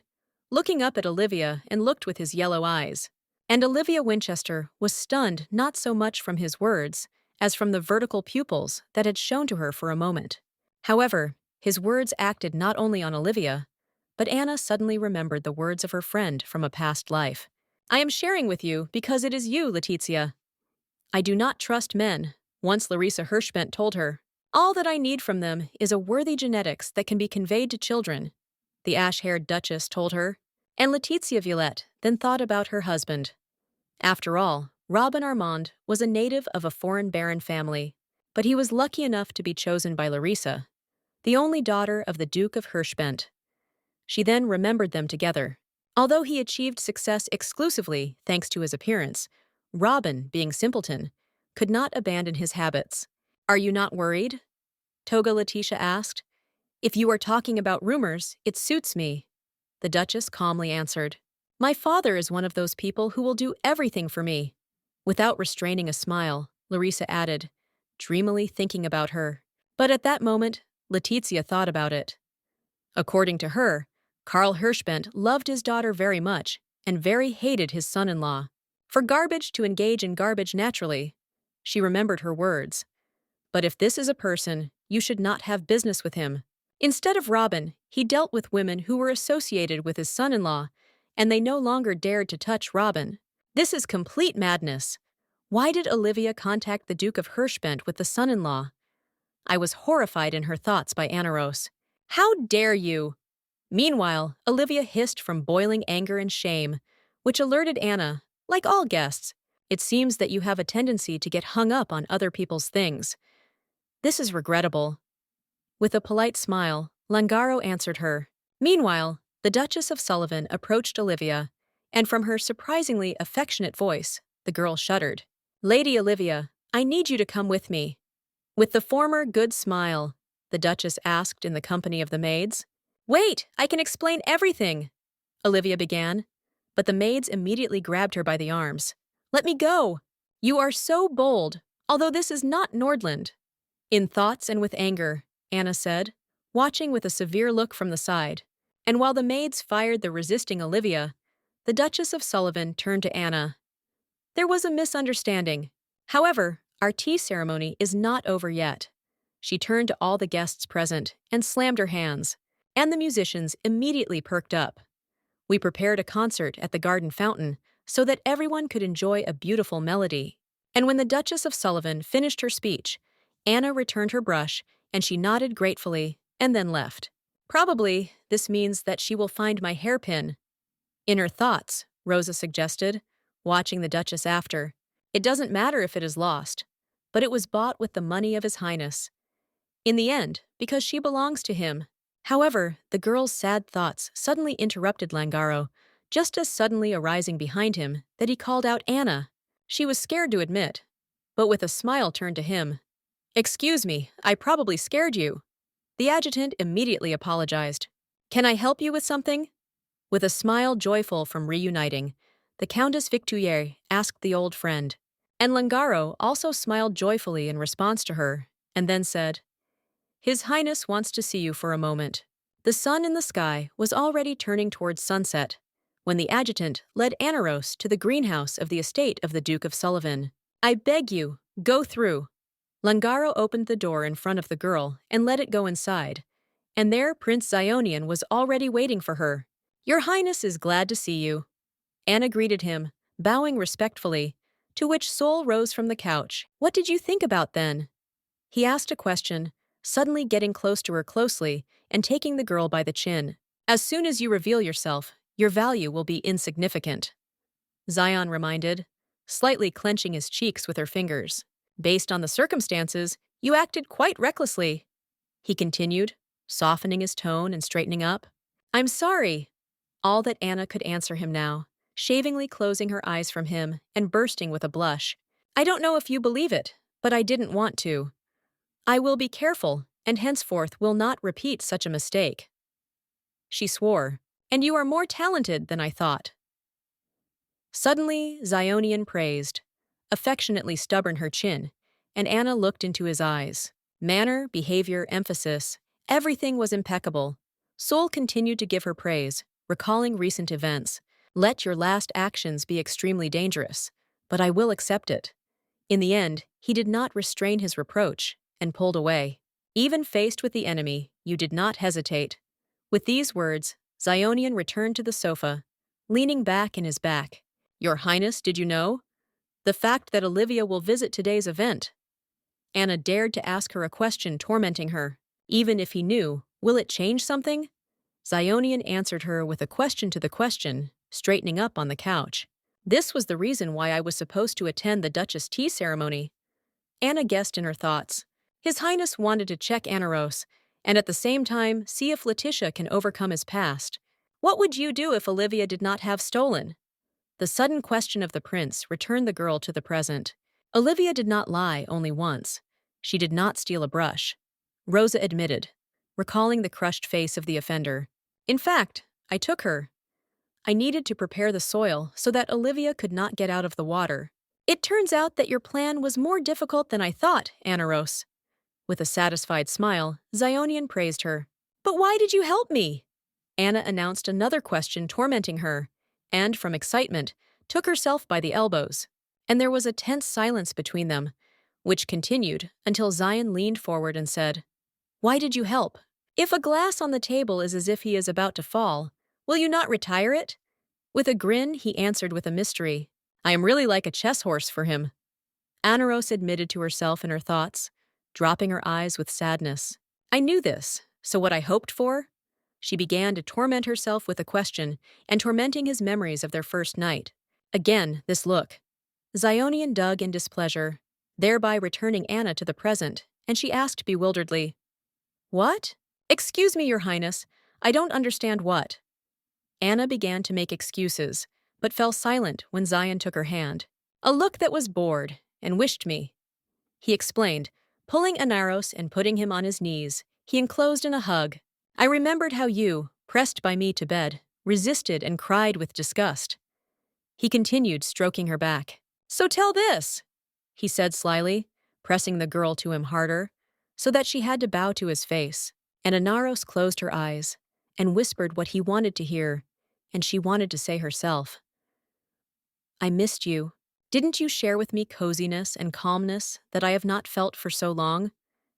looking up at Olivia and looked with his yellow eyes. And Olivia Winchester was stunned not so much from his words as from the vertical pupils that had shone to her for a moment. However, his words acted not only on Olivia, but Anna suddenly remembered the words of her friend from a past life. I am sharing with you because it is you, Letitia. I do not trust men, once Larissa Hirschbent told her. All that I need from them is a worthy genetics that can be conveyed to children, the ash-haired duchess told her, and Letitia Violet then thought about her husband. After all, Robin Armand was a native of a foreign baron family, but he was lucky enough to be chosen by Larissa, the only daughter of the Duke of Hirschbent. She then remembered them together. Although he achieved success exclusively thanks to his appearance, Robin, being simpleton, could not abandon his habits. Are you not worried? Toga Letitia asked. If you are talking about rumors, it suits me. The Duchess calmly answered. My father is one of those people who will do everything for me. Without restraining a smile, Larissa added, dreamily thinking about her. But at that moment, Letitia thought about it. According to her, Karl Hirschbent loved his daughter very much and very hated his son-in-law. For garbage to engage in garbage naturally. She remembered her words. But if this is a person, you should not have business with him. Instead of Robin, he dealt with women who were associated with his son-in-law, and they no longer dared to touch Robin. This is complete madness. Why did Olivia contact the Duke of Hirschbent with the son-in-law? I was horrified in her thoughts by Anaros. How dare you? Meanwhile, Olivia hissed from boiling anger and shame, which alerted Anna, like all guests, it seems that you have a tendency to get hung up on other people's things. This is regrettable. With a polite smile, Langaro answered her. Meanwhile, the Duchess of Sullivan approached Olivia, and from her surprisingly affectionate voice, the girl shuddered. Lady Olivia, I need you to come with me. With the former good smile, the Duchess asked in the company of the maids. Wait, I can explain everything, Olivia began, but the maids immediately grabbed her by the arms. Let me go. You are so bold, although this is not Nordland. In thoughts and with anger, Anna said, watching with a severe look from the side. And while the maids fired the resisting Olivia, the Duchess of Sullivan turned to Anna. There was a misunderstanding. However, our tea ceremony is not over yet. She turned to all the guests present and slammed her hands, and the musicians immediately perked up. We prepared a concert at the garden fountain so that everyone could enjoy a beautiful melody. And when the Duchess of Sullivan finished her speech, Anna returned her brush and she nodded gratefully and then left. Probably this means that she will find my hairpin. In her thoughts, Rosa suggested, watching the Duchess after. It doesn't matter if it is lost, but it was bought with the money of His Highness. In the end, because she belongs to him. However, the girl's sad thoughts suddenly interrupted Langaro, just as suddenly arising behind him that he called out Anna. She was scared to admit, but with a smile turned to him. Excuse me, I probably scared you. The adjutant immediately apologized. Can I help you with something? With a smile joyful from reuniting, the Countess Victoire asked the old friend, and Langaro also smiled joyfully in response to her, and then said, His Highness wants to see you for a moment. The sun in the sky was already turning towards sunset, when the adjutant led Anaros to the greenhouse of the estate of the Duke of Sullivan. I beg you, go through. Langaro opened the door in front of the girl and let it go inside, and there Prince Zionian was already waiting for her. Your Highness is glad to see you. Anna greeted him, bowing respectfully, to which Sol rose from the couch. What did you think about then? He asked a question, suddenly getting close to her closely and taking the girl by the chin. As soon as you reveal yourself, your value will be insignificant, Zion reminded, slightly clenching his cheeks with her fingers. Based on the circumstances, you acted quite recklessly, he continued, softening his tone and straightening up. I'm sorry. All that Anna could answer him now, shavingly closing her eyes from him and bursting with a blush. I don't know if you believe it, but I didn't want to. I will be careful, and henceforth will not repeat such a mistake. She swore, and you are more talented than I thought. Suddenly, Zionian praised, affectionately stubborn her chin, and Anna looked into his eyes. Manner, behavior, emphasis, everything was impeccable. Sol continued to give her praise, recalling recent events. Let your last actions be extremely dangerous, but I will accept it. In the end, he did not restrain his reproach and pulled away. Even faced with the enemy, you did not hesitate. With these words, Zionian returned to the sofa, leaning back in his back. Your Highness, did you know? The fact that Olivia will visit today's event. Anna dared to ask her a question tormenting her. Even if he knew, will it change something? Zionian answered her with a question to the question, straightening up on the couch. This was the reason why I was supposed to attend the Duchess' tea ceremony. Anna guessed in her thoughts. His Highness wanted to check Anaros, and at the same time see if Letitia can overcome his past. What would you do if Olivia did not have stolen? The sudden question of the prince returned the girl to the present. Olivia did not lie only once. She did not steal a brush, Rosa admitted, recalling the crushed face of the offender. In fact, I took her. I needed to prepare the soil so that Olivia could not get out of the water. It turns out that your plan was more difficult than I thought, Anaros. With a satisfied smile, Zionian praised her. But why did you help me? Anna announced another question tormenting her, and, from excitement, took herself by the elbows. And there was a tense silence between them, which continued until Zion leaned forward and said, Why did you help? If a glass on the table is as if he is about to fall, will you not retire it? With a grin, he answered with a mystery. I am really like a chess horse for him. Anaros admitted to herself in her thoughts, dropping her eyes with sadness. I knew this, so what I hoped for? She began to torment herself with a question, and tormenting his memories of their first night. Again, this look. Zionian dug in displeasure, thereby returning Anna to the present, and she asked bewilderedly, What? Excuse me, Your Highness, I don't understand what. Anna began to make excuses, but fell silent when Zion took her hand. A look that was bored, and wished me. He explained, pulling Anaros and putting him on his knees, he enclosed in a hug. I remembered how you, pressed by me to bed, resisted and cried with disgust. He continued, stroking her back. So tell this, he said slyly, pressing the girl to him harder, so that she had to bow to his face. And Anaros closed her eyes and whispered what he wanted to hear, and she wanted to say herself. I missed you. Didn't you share with me coziness and calmness that I have not felt for so long?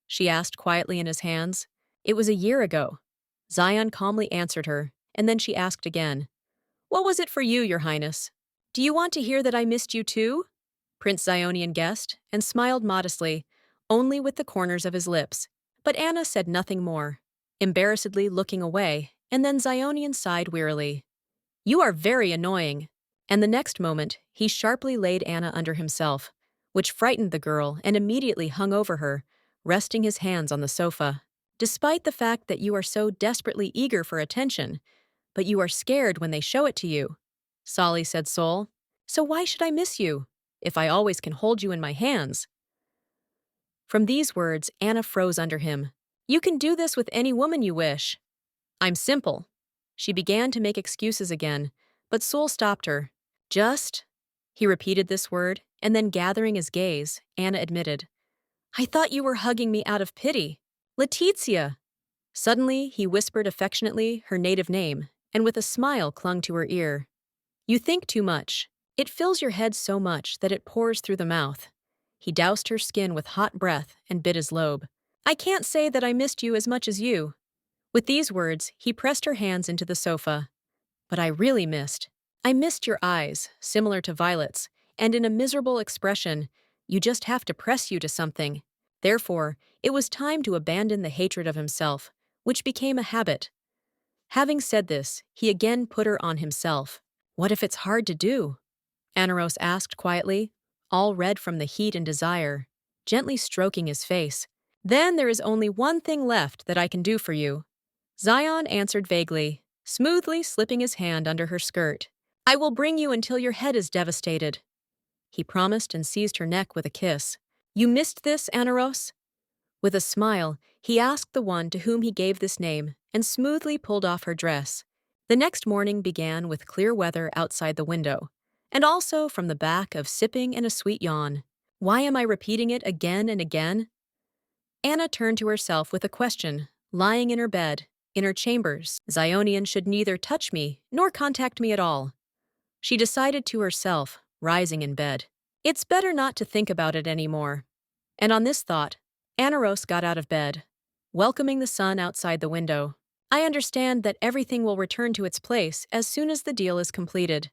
She asked quietly in his hands. It was a year ago. Zion calmly answered her, and then she asked again. What was it for you, Your Highness? Do you want to hear that I missed you too? Prince Zionian guessed, and smiled modestly, only with the corners of his lips. But Anna said nothing more, embarrassedly looking away, and then Zionian sighed wearily. You are very annoying. And the next moment, he sharply laid Anna under himself, which frightened the girl and immediately hung over her, resting his hands on the sofa. Despite the fact that you are so desperately eager for attention, but you are scared when they show it to you, Solly said Sol. So why should I miss you, if I always can hold you in my hands? From these words, Anna froze under him. You can do this with any woman you wish. I'm simple. She began to make excuses again, but Sol stopped her. Just? He repeated this word, and then gathering his gaze, Anna admitted. I thought you were hugging me out of pity. Letitia! Suddenly, he whispered affectionately her native name, and with a smile clung to her ear. You think too much. It fills your head so much that it pours through the mouth. He doused her skin with hot breath and bit his lobe. I can't say that I missed you as much as you. With these words, he pressed her hands into the sofa. But I really missed. I missed your eyes, similar to Violet's, and in a miserable expression, you just have to press you to something. Therefore, it was time to abandon the hatred of himself, which became a habit. Having said this, he again put her on himself. What if it's hard to do? Anaros asked quietly, all red from the heat and desire, gently stroking his face. Then there is only one thing left that I can do for you. Zion answered vaguely, smoothly slipping his hand under her skirt. I will bring you until your head is devastated. He promised and seized her neck with a kiss. You missed this, Anaros? With a smile, he asked the one to whom he gave this name and smoothly pulled off her dress. The next morning began with clear weather outside the window, and also from the back of sipping and a sweet yawn. Why am I repeating it again and again? Anna turned to herself with a question, lying in her bed, in her chambers. Zionian should neither touch me nor contact me at all. She decided to herself, rising in bed. It's better not to think about it anymore. And on this thought, Anaros got out of bed, welcoming the sun outside the window. I understand that everything will return to its place as soon as the deal is completed.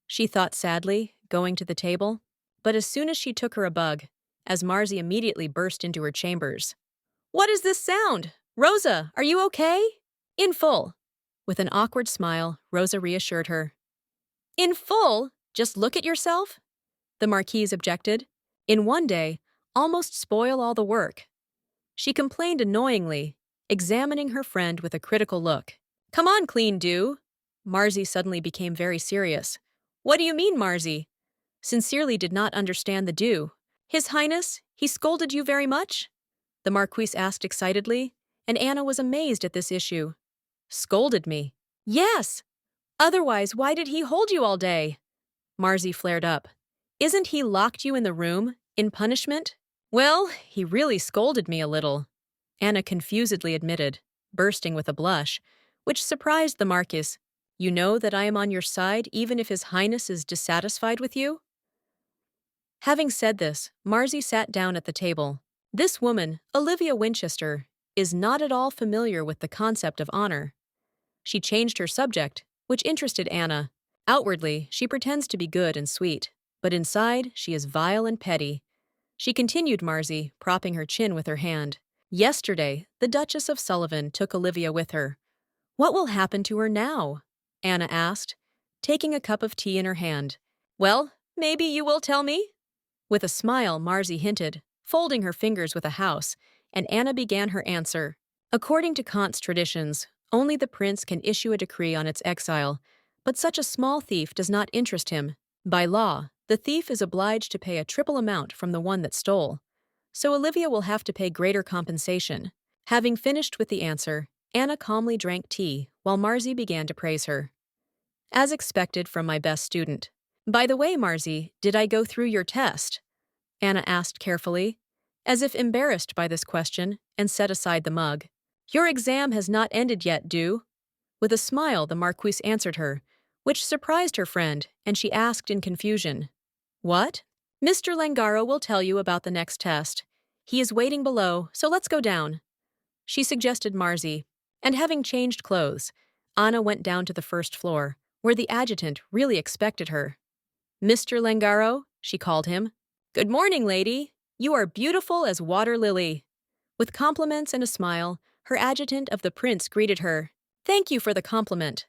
She thought sadly, going to the table. But as soon as she took her a bug, as Marzi immediately burst into her chambers. What is this sound? Rosa, are you okay? In full. With an awkward smile, Rosa reassured her. In full? Just look at yourself? The Marquise objected. In one day, almost spoil all the work. She complained annoyingly, examining her friend with a critical look. Come on, clean do. Marzi suddenly became very serious. What do you mean, Marzi? Sincerely did not understand the do. His Highness, he scolded you very much? The Marquise asked excitedly, and Anna was amazed at this issue. Scolded me? Yes! Otherwise, why did he hold you all day? Marzi flared up. Isn't he locked you in the room, in punishment? Well, he really scolded me a little, Anna confusedly admitted, bursting with a blush, which surprised the Marquis. You know that I am on your side even if His Highness is dissatisfied with you? Having said this, Marzi sat down at the table. This woman, Olivia Winchester, is not at all familiar with the concept of honor. She changed her subject, which interested Anna. Outwardly, she pretends to be good and sweet, but inside, she is vile and petty. She continued, Marzi, propping her chin with her hand. Yesterday, the Duchess of Sullivan took Olivia with her. What will happen to her now? Anna asked, taking a cup of tea in her hand. Well, maybe you will tell me? With a smile, Marzi hinted, folding her fingers with a house, and Anna began her answer. According to Kant's traditions, only the prince can issue a decree on its exile, but such a small thief does not interest him. By law, the thief is obliged to pay a triple amount from the one that stole. So Olivia will have to pay greater compensation. Having finished with the answer, Anna calmly drank tea while Marzi began to praise her. As expected from my best student. By the way, Marzi, did I go through your test? Anna asked carefully, as if embarrassed by this question, and set aside the mug. Your exam has not ended yet, do? With a smile, the Marquise answered her, which surprised her friend, and she asked in confusion. What? Mr. Langaro will tell you about the next test. He is waiting below, so let's go down. She suggested Marzi, and having changed clothes, Anna went down to the first floor, where the adjutant really expected her. Mr. Langaro, she called him. Good morning, lady. You are beautiful as water lily. With compliments and a smile, her adjutant of the prince greeted her. Thank you for the compliment.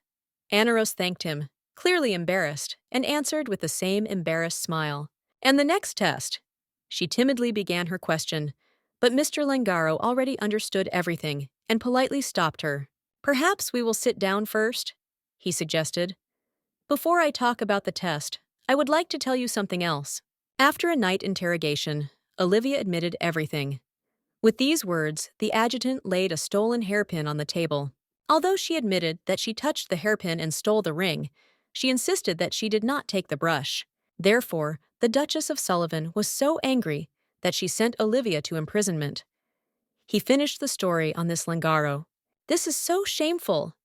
Anaros thanked him, clearly embarrassed, and answered with the same embarrassed smile. And the next test? She timidly began her question, but Mr. Langaro already understood everything and politely stopped her. Perhaps we will sit down first, he suggested. Before I talk about the test, I would like to tell you something else. After a night interrogation, Olivia admitted everything. With these words, the adjutant laid a stolen hairpin on the table. Although she admitted that she touched the hairpin and stole the ring, she insisted that she did not take the brush. Therefore, the Duchess of Sullivan was so angry that she sent Olivia to imprisonment. He finished the story on this Langaro. This is so shameful.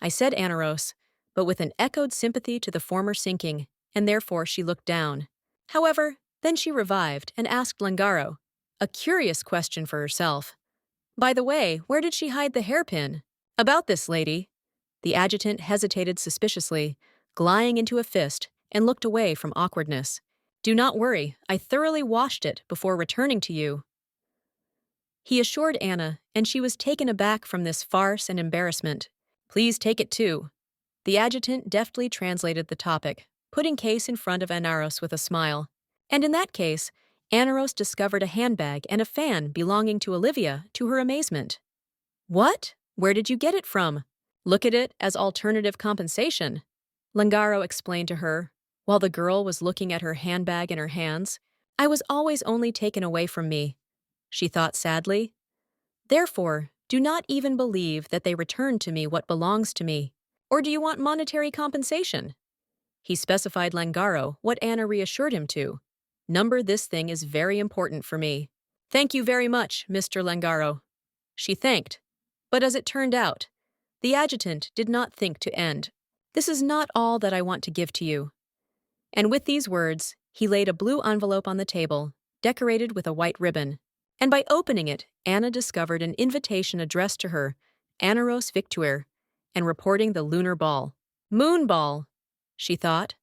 I said Anaros, but with an echoed sympathy to the former sinking, and therefore she looked down. However, then she revived and asked Langaro, a curious question for herself. By the way, where did she hide the hairpin? About this, lady. The adjutant hesitated suspiciously, gliding into a fist, and looked away from awkwardness. Do not worry, I thoroughly washed it before returning to you. He assured Anna, and she was taken aback from this farce and embarrassment. Please take it too. The adjutant deftly translated the topic, putting case in front of Anaros with a smile. And in that case, Anaros discovered a handbag and a fan belonging to Olivia, to her amazement. What? Where did you get it from? Look at it as alternative compensation, Langaro explained to her, while the girl was looking at her handbag in her hands. I was always only taken away from me, she thought sadly. Therefore, do not even believe that they returned to me what belongs to me. Or do you want monetary compensation? He specified Langaro what Anna reassured him to. Number, this thing is very important for me. Thank you very much, Mr. Langaro. She thanked. But as it turned out, the adjutant did not think to end. This is not all that I want to give to you. And with these words, he laid a blue envelope on the table, decorated with a white ribbon. And by opening it, Anna discovered an invitation addressed to her, Anaros Victuer, and reporting the lunar ball. Moon ball, she thought.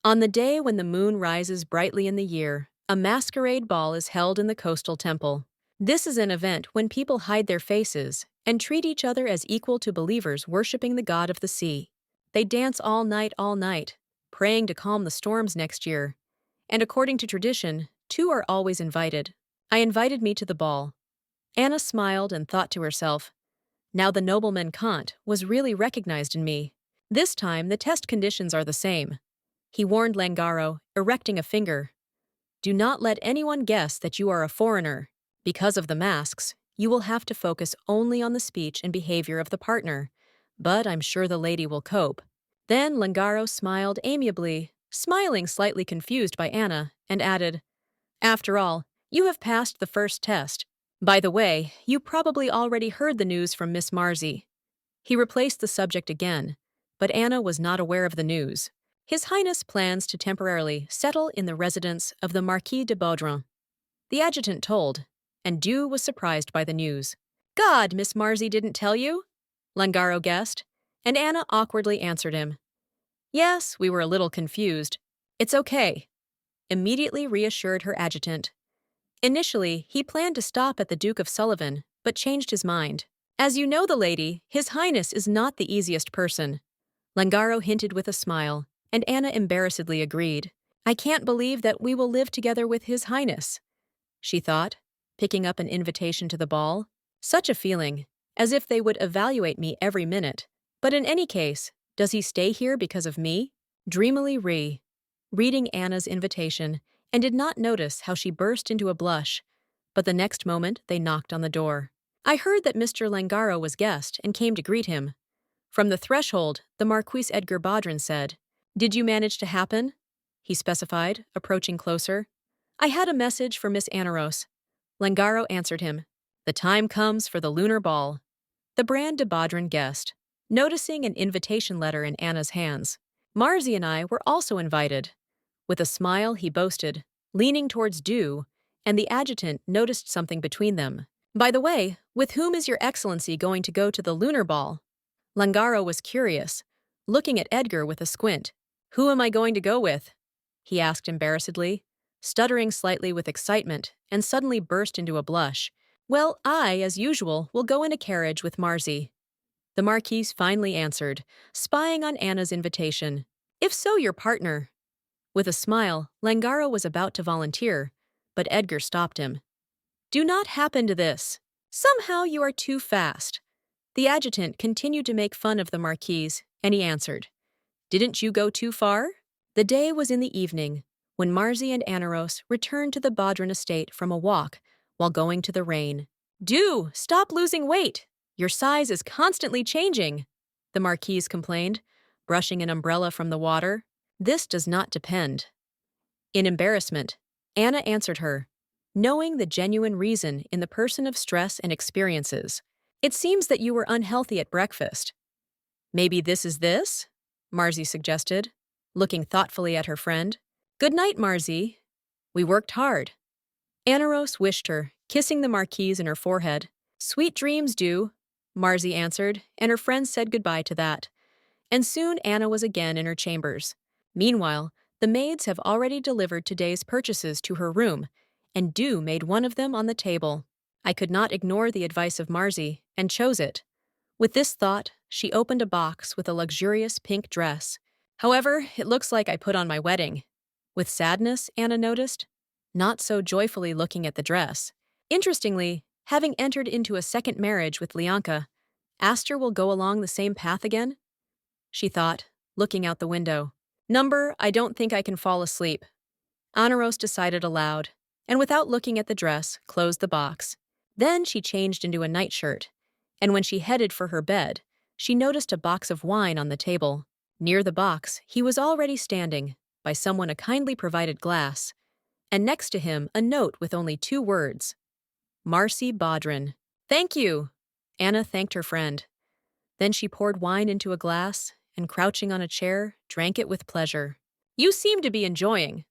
On the day when the moon rises brightly in the year, a masquerade ball is held in the coastal temple. This is an event when people hide their faces and treat each other as equal to believers worshipping the god of the sea. They dance all night, praying to calm the storms next year. And according to tradition, two are always invited. I invited me to the ball. Anna smiled and thought to herself, now the nobleman Kant was really recognized in me. This time the test conditions are the same. He warned Langaro, erecting a finger. Do not let anyone guess that you are a foreigner. Because of the masks, you will have to focus only on the speech and behavior of the partner. But I'm sure the lady will cope. Then Langaro smiled amiably, smiling slightly confused by Anna, and added, after all, you have passed the first test. By the way, you probably already heard the news from Miss Marzi. He replaced the subject again, but Anna was not aware of the news. His Highness plans to temporarily settle in the residence of the Marquis de Baudran. The adjutant told, and Dew was surprised by the news. God, Miss Marzi didn't tell you? Langaro guessed, and Anna awkwardly answered him. Yes, we were a little confused. It's okay, immediately reassured her adjutant. Initially, he planned to stop at the Duke of Sullivan, but changed his mind. As you know the lady, His Highness is not the easiest person. Langaro hinted with a smile, and Anna embarrassedly agreed. I can't believe that we will live together with His Highness, she thought, picking up an invitation to the ball. Such a feeling, as if they would evaluate me every minute. But in any case, does he stay here because of me? Dreamily reading Anna's invitation, and did not notice how she burst into a blush. But the next moment they knocked on the door. I heard that Mr. Langaro was guest and came to greet him. From the threshold, the Marquis Edgar Baudran said, Did you manage to happen? He specified, approaching closer. I had a message for Miss Anaros. Langaro answered him. The time comes for the lunar ball. The Brand de Baudran guessed, noticing an invitation letter in Anna's hands. Marzi and I were also invited. With a smile, he boasted, leaning towards Dew, and the adjutant noticed something between them. By the way, with whom is Your Excellency going to go to the lunar ball? Langaro was curious, looking at Edgar with a squint. Who am I going to go with? He asked embarrassedly, stuttering slightly with excitement, and suddenly burst into a blush. Well, I, as usual, will go in a carriage with Marzi. The Marquise finally answered, spying on Anna's invitation. If so, your partner. With a smile, Langaro was about to volunteer, but Edgar stopped him. Do not happen to this. Somehow you are too fast. The adjutant continued to make fun of the Marquise, and he answered, Didn't you go too far? The day was in the evening, when Marzi and Anaros returned to the Baudran estate from a walk while going to the rain. Do stop losing weight. Your size is constantly changing, the Marquise complained, brushing an umbrella from the water. This does not depend. In embarrassment, Anna answered her, knowing the genuine reason in the person of stress and experiences. It seems that you were unhealthy at breakfast. Maybe this is this? Marzi suggested, looking thoughtfully at her friend. Good night, Marzi. We worked hard. Anaros wished her, kissing the Marquise in her forehead. Sweet dreams, Dew, Marzi answered, and her friends said goodbye to that. And soon Anna was again in her chambers. Meanwhile, the maids have already delivered today's purchases to her room, and Dew made one of them on the table. I could not ignore the advice of Marzi, and chose it. With this thought, she opened a box with a luxurious pink dress. However, it looks like I put on my wedding. With sadness, Anna noticed, not so joyfully looking at the dress. Interestingly, having entered into a second marriage with Lianka, Aster will go along the same path again? She thought, looking out the window. I don't think I can fall asleep. Anaros decided aloud, and without looking at the dress, closed the box. Then she changed into a nightshirt, and when she headed for her bed, she noticed a box of wine on the table. Near the box, he was already standing, by someone a kindly provided glass, and next to him a note with only 2 words. Marcy Bodrin. Thank you! Anna thanked her friend. Then she poured wine into a glass, and crouching on a chair, drank it with pleasure. You seem to be enjoying.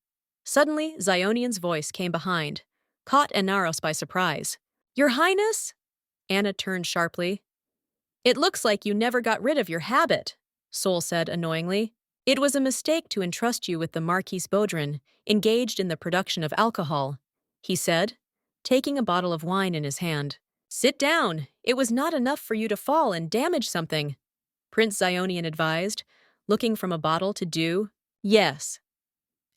Suddenly, Zionian's voice came behind, caught Anaros by surprise. Your Highness? Anna turned sharply. It looks like you never got rid of your habit, Sol said annoyingly. It was a mistake to entrust you with the Marquis Bodrin, engaged in the production of alcohol, he said, taking a bottle of wine in his hand. Sit down. It was not enough for you to fall and damage something, Prince Zionian advised, looking from a bottle to do. Yes.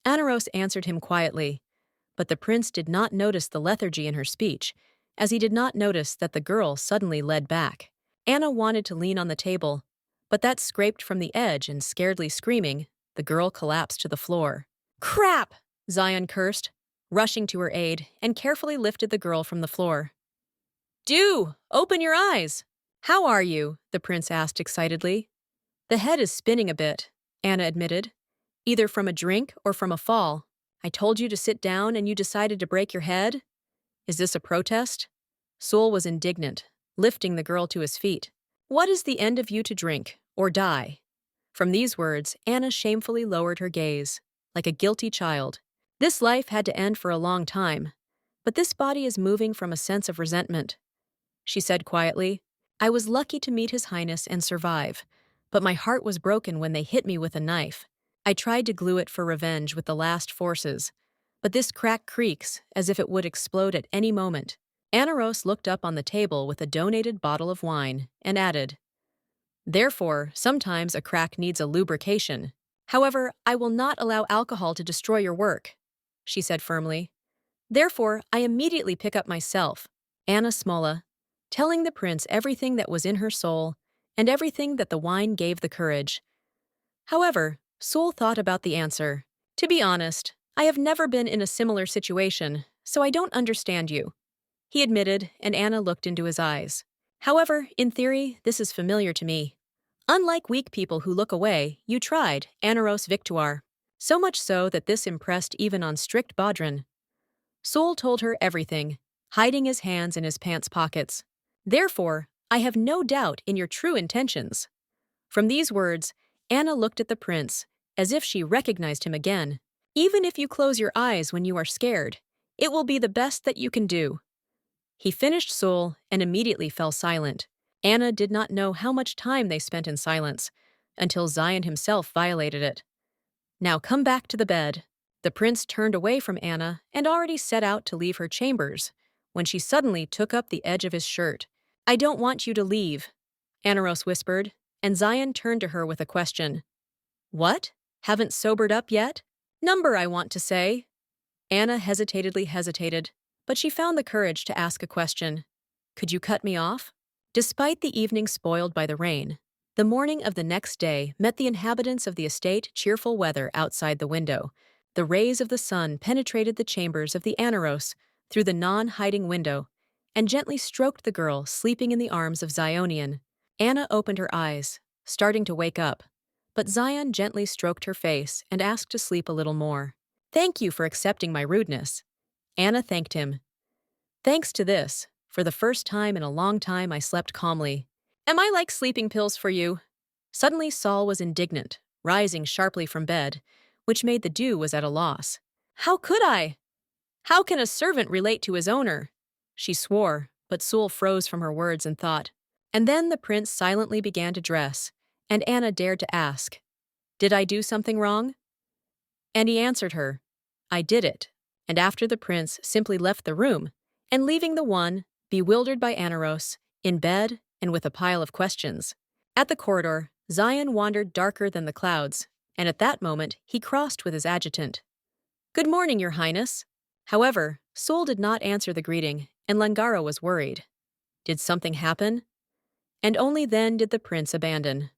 Anaros answered him quietly, but the prince did not notice the lethargy in her speech, as he did not notice that the girl suddenly led back. Anna wanted to lean on the table, but that scraped from the edge and scaredly screaming, the girl collapsed to the floor. Crap! Zion cursed, rushing to her aid and carefully lifted the girl from the floor. Do! Open your eyes! How are you? The prince asked excitedly. The head is spinning a bit, Anna admitted, either from a drink or from a fall. I told you to sit down and you decided to break your head? Is this a protest? Sol was indignant, lifting the girl to his feet. What is the end of you to drink, or die? From these words, Anna shamefully lowered her gaze, like a guilty child. This life had to end for a long time, but this body is moving from a sense of resentment. She said quietly, I was lucky to meet His Highness and survive, but my heart was broken when they hit me with a knife. I tried to glue it for revenge with the last forces, but this crack creaks as if it would explode at any moment. Anaros looked up on the table with a donated bottle of wine and added, Therefore, sometimes a crack needs a lubrication. However, I will not allow alcohol to destroy your work, she said firmly. Therefore, I immediately pick up myself, Anna Smolla, telling the prince everything that was in her soul and everything that the wine gave the courage. However, Sol thought about the answer. To be honest, I have never been in a similar situation, so I don't understand you, he admitted, and Anna looked into his eyes. However, in theory, this is familiar to me. Unlike weak people who look away, you tried, Anaros Victoire. So much so that this impressed even on strict Bodrin. Sol told her everything, hiding his hands in his pants pockets. Therefore, I have no doubt in your true intentions. From these words, Anna looked at the prince, as if she recognized him again. Even if you close your eyes when you are scared, it will be the best that you can do. He finished Sol and immediately fell silent. Anna did not know how much time they spent in silence, until Zion himself violated it. Now come back to the bed. The prince turned away from Anna and already set out to leave her chambers, when she suddenly took up the edge of his shirt. I don't want you to leave, Anaros whispered, and Zion turned to her with a question. What? Haven't sobered up yet? I want to say. Anna hesitated, but she found the courage to ask a question. Could you cut me off? Despite the evening spoiled by the rain, the morning of the next day met the inhabitants of the estate cheerful weather outside the window. The rays of the sun penetrated the chambers of the Anaros through the non-hiding window and gently stroked the girl sleeping in the arms of Zionian. Anna opened her eyes, starting to wake up, but Zion gently stroked her face and asked to sleep a little more. Thank you for accepting my rudeness. Anna thanked him. Thanks to this, for the first time in a long time I slept calmly. Am I like sleeping pills for you? Suddenly Sol was indignant, rising sharply from bed, which made the Dew was at a loss. How could I? How can a servant relate to his owner? She swore, but Sol froze from her words and thought. And then the prince silently began to dress, and Anna dared to ask, Did I do something wrong? And he answered her, I did it. And after the prince simply left the room, and leaving the one, bewildered by Anaros, in bed, and with a pile of questions. At the corridor, Zion wandered darker than the clouds, and at that moment he crossed with his adjutant. "Good morning, Your Highness." However, Sol did not answer the greeting, and Langara was worried. Did something happen? And only then did the prince abandon.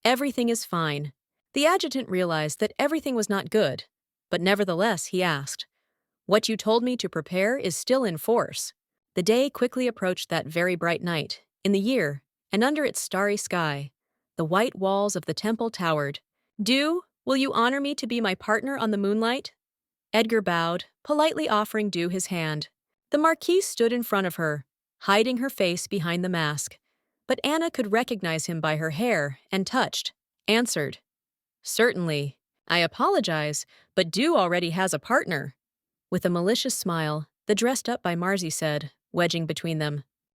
"Everything is fine." The adjutant realized that everything was not good, but nevertheless he asked, "What you told me to prepare is still in force." The day quickly approached that very bright night, in the year, and under its starry sky, the white walls of the temple towered. Will you honor me to be my partner on the moonlight?" Edgar bowed, politely offering Du his hand. The Marquise stood in front of her, hiding her face behind the mask. But Anna could recognize him by her hair and answered, "Certainly. I apologize, but Du already has a partner." With a malicious smile, the dressed-up by Marzi said, wedging between them,